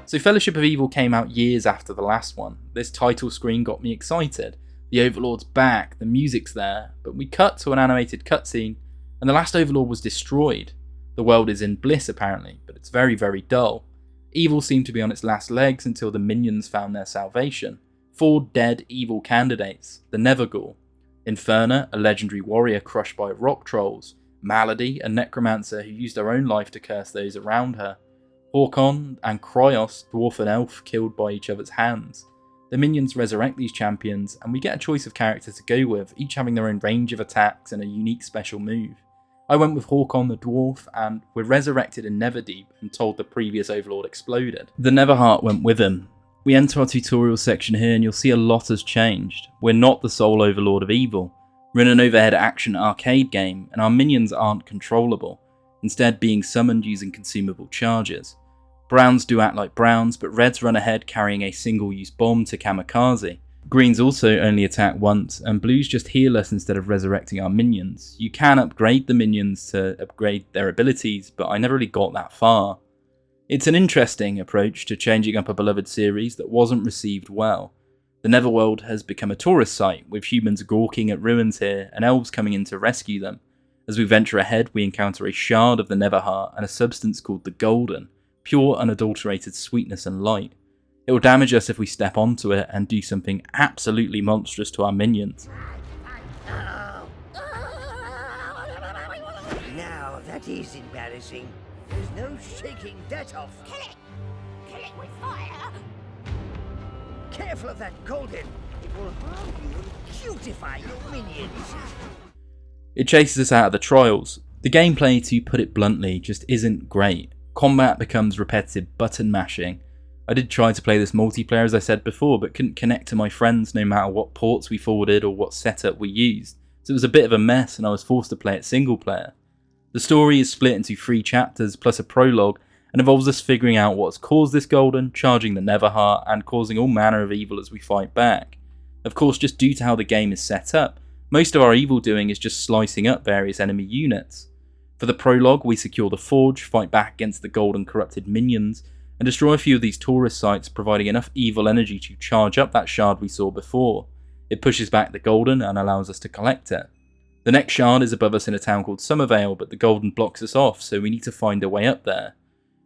B: So Fellowship of Evil came out years after the last one. This title screen got me excited. The Overlord's back, the music's there, but we cut to an animated cutscene, and the last Overlord was destroyed. The world is in bliss apparently, but it's very, very dull. Evil seemed to be on its last legs until the minions found their salvation. 4 dead evil candidates, the Neverghoul, Inferna, a legendary warrior crushed by rock trolls, Malady, a necromancer who used her own life to curse those around her, Horkon and Kryos, dwarf and elf, killed by each other's hands. The minions resurrect these champions, and we get a choice of characters to go with, each having their own range of attacks and a unique special move. I went with Horkon the dwarf, and we're resurrected in Neverdeep and told the previous Overlord exploded. The Neverheart went with him. We enter our tutorial section here and you'll see a lot has changed. We're not the sole Overlord of Evil. We're in an overhead action arcade game, and our minions aren't controllable, instead being summoned using consumable charges. Browns do act like browns, but reds run ahead carrying a single-use bomb to kamikaze. Greens also only attack once, and blues just heal us instead of resurrecting our minions. You can upgrade the minions to upgrade their abilities, but I never really got that far. It's an interesting approach to changing up a beloved series that wasn't received well. The Netherworld has become a tourist site, with humans gawking at ruins here and elves coming in to rescue them. As we venture ahead, we encounter a shard of the Neverheart and a substance called the Golden, pure unadulterated sweetness and light. It will damage us if we step onto it and do something absolutely monstrous to our minions.
A: that is embarrassing. There's no shaking that off.
U: Kill it! Kill it with fire!
A: Careful of that golden. It will harm you and cutify your minions.
B: It chases us out of the trials. The gameplay, to put it bluntly, just isn't great. Combat becomes repetitive button mashing. I did try to play this multiplayer as I said before, but couldn't connect to my friends no matter what ports we forwarded or what setup we used. So it was a bit of a mess and I was forced to play it single player. The story is split into 3 chapters plus a prologue and involves us figuring out what's caused this golden, charging the Neverheart and causing all manner of evil as we fight back. Of course, just due to how the game is set up, most of our evil doing is just slicing up various enemy units. For the prologue, we secure the forge, fight back against the golden corrupted minions, and destroy a few of these tourist sites, providing enough evil energy to charge up that shard we saw before. It pushes back the golden and allows us to collect it. The next shard is above us in a town called Summervale, but the golden blocks us off, so we need to find a way up there.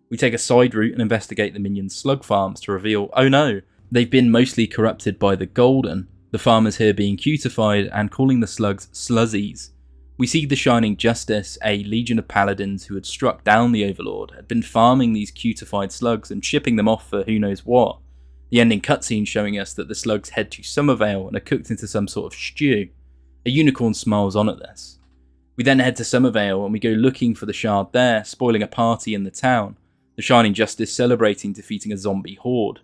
B: We take a side route and investigate the minions' slug farms to reveal, oh no, they've been mostly corrupted by the golden, the farmers here being cutified and calling the slugs sluzzies. We see the Shining Justice, a legion of paladins who had struck down the Overlord, had been farming these cutified slugs and shipping them off for who knows what. The ending cutscene showing us that the slugs head to Summervale and are cooked into some sort of stew. A unicorn smiles on at this. We then head to Summervale and we go looking for the shard there, spoiling a party in the town, the Shining Justice celebrating defeating a zombie horde.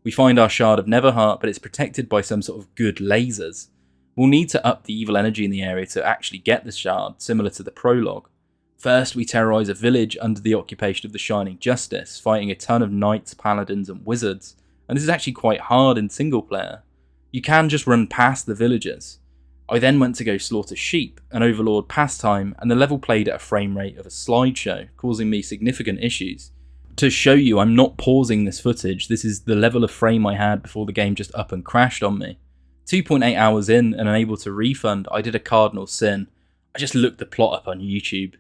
B: We find our shard of Neverheart, but it's protected by some sort of good lasers. We'll need to up the evil energy in the area to actually get the shard, similar to the prologue. First, we terrorise a village under the occupation of the Shining Justice, fighting a ton of knights, paladins and wizards, and this is actually quite hard in single player. You can just run past the villagers. I then went to go slaughter sheep, an Overlord pastime, and the level played at a frame rate of a slideshow, causing me significant issues. To show you I'm not pausing this footage, this is the level of frame I had before the game just up and crashed on me. 2.8 hours in and unable to refund, I did a cardinal sin. I just looked the plot up on YouTube.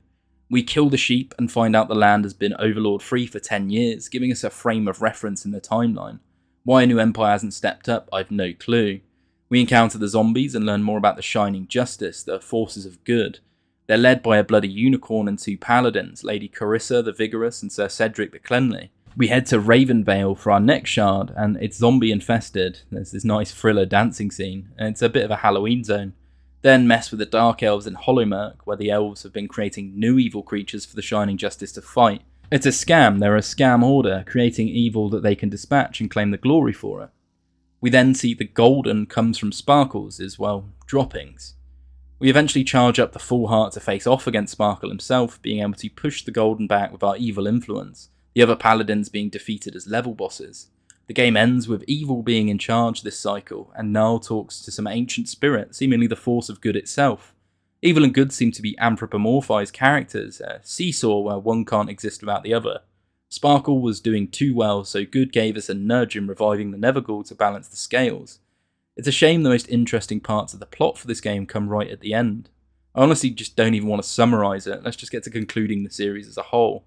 B: We kill the sheep and find out the land has been Overlord free for 10 years, giving us a frame of reference in the timeline. Why a new empire hasn't stepped up, I've no clue. We encounter the zombies and learn more about the Shining Justice, the forces of good. They're led by a bloody unicorn and 2 paladins, Lady Carissa the Vigorous and Sir Cedric the Cleanly. We head to Ravenvale for our next shard, and it's zombie infested. There's this nice thriller dancing scene, and it's a bit of a Halloween zone. Then mess with the Dark Elves in Hollowmurk, where the elves have been creating new evil creatures for the Shining Justice to fight. It's a scam, they're a scam order, creating evil that they can dispatch and claim the glory for it. We then see the golden comes from Sparkles as, well, droppings. We eventually charge up the full heart to face off against Sparkle himself, being able to push the golden back with our evil influence, the other paladins being defeated as level bosses. The game ends with evil being in charge this cycle, and Niall talks to some ancient spirit, seemingly the force of good itself. Evil and good seem to be anthropomorphized characters, a seesaw where one can't exist without the other. Sparkle was doing too well, so good gave us a nudge in reviving the Neverghoul to balance the scales. It's a shame the most interesting parts of the plot for this game come right at the end. I honestly just don't even want to summarise it, let's just get to concluding the series as a whole.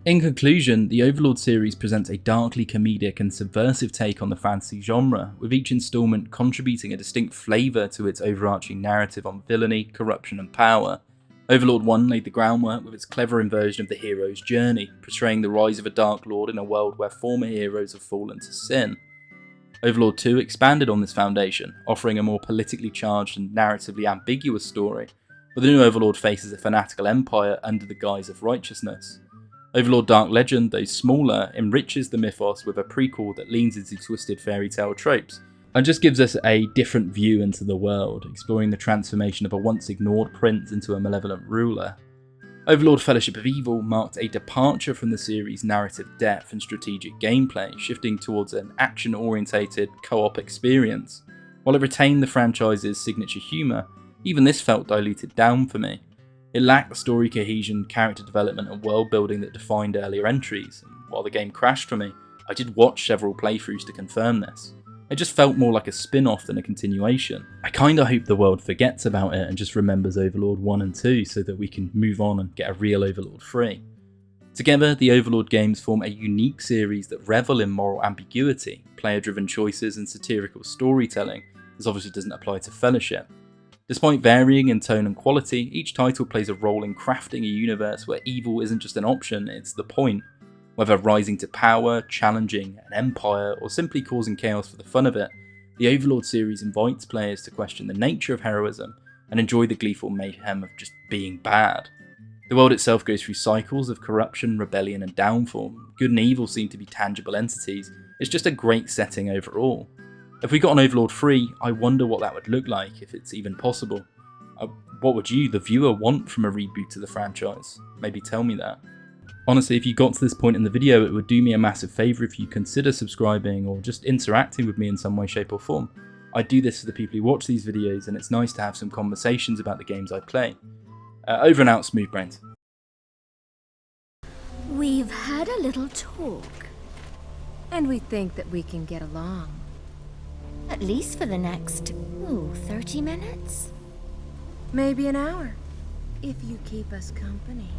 B: In conclusion, the Overlord series presents a darkly comedic and subversive take on the fantasy genre, with each instalment contributing a distinct flavour to its overarching narrative on villainy, corruption and power. Overlord 1 laid the groundwork with its clever inversion of the hero's journey, portraying the rise of a Dark Lord in a world where former heroes have fallen to sin. Overlord 2 expanded on this foundation, offering a more politically charged and narratively ambiguous story, where the new Overlord faces a fanatical empire under the guise of righteousness. Overlord Dark Legend, though smaller, enriches the mythos with a prequel that leans into twisted fairy tale tropes, and just gives us a different view into the world, exploring the transformation of a once ignored prince into a malevolent ruler. Overlord Fellowship of Evil marked a departure from the series' narrative depth and strategic gameplay, shifting towards an action-orientated co-op experience. While it retained the franchise's signature humour, even this felt diluted down for me. It lacked the story cohesion, character development and world building that defined earlier entries, and while the game crashed for me, I did watch several playthroughs to confirm this. It just felt more like a spin-off than a continuation. I kinda hope the world forgets about it and just remembers Overlord 1 and 2 so that we can move on and get a real Overlord 3. Together, the Overlord games form a unique series that revel in moral ambiguity, player-driven choices and satirical storytelling. This obviously doesn't apply to Fellowship. Despite varying in tone and quality, each title plays a role in crafting a universe where evil isn't just an option, it's the point. Whether rising to power, challenging an empire, or simply causing chaos for the fun of it, the Overlord series invites players to question the nature of heroism and enjoy the gleeful mayhem of just being bad. The world itself goes through cycles of corruption, rebellion, and downfall. Good and evil seem to be tangible entities. It's just a great setting overall. If we got an Overlord 3, I wonder what that would look like, if it's even possible. What would you, the viewer, want from a reboot to the franchise? Maybe tell me that. Honestly, if you got to this point in the video, it would do me a massive favour if you consider subscribing or just interacting with me in some way, shape or form. I do this for the people who watch these videos, and it's nice to have some conversations about the games I play. Over and out, Smooth Brains.
T: We've had a little talk, and we think that we can get along.
P: At least for the next, 30 minutes?
T: Maybe an hour, if you keep us company.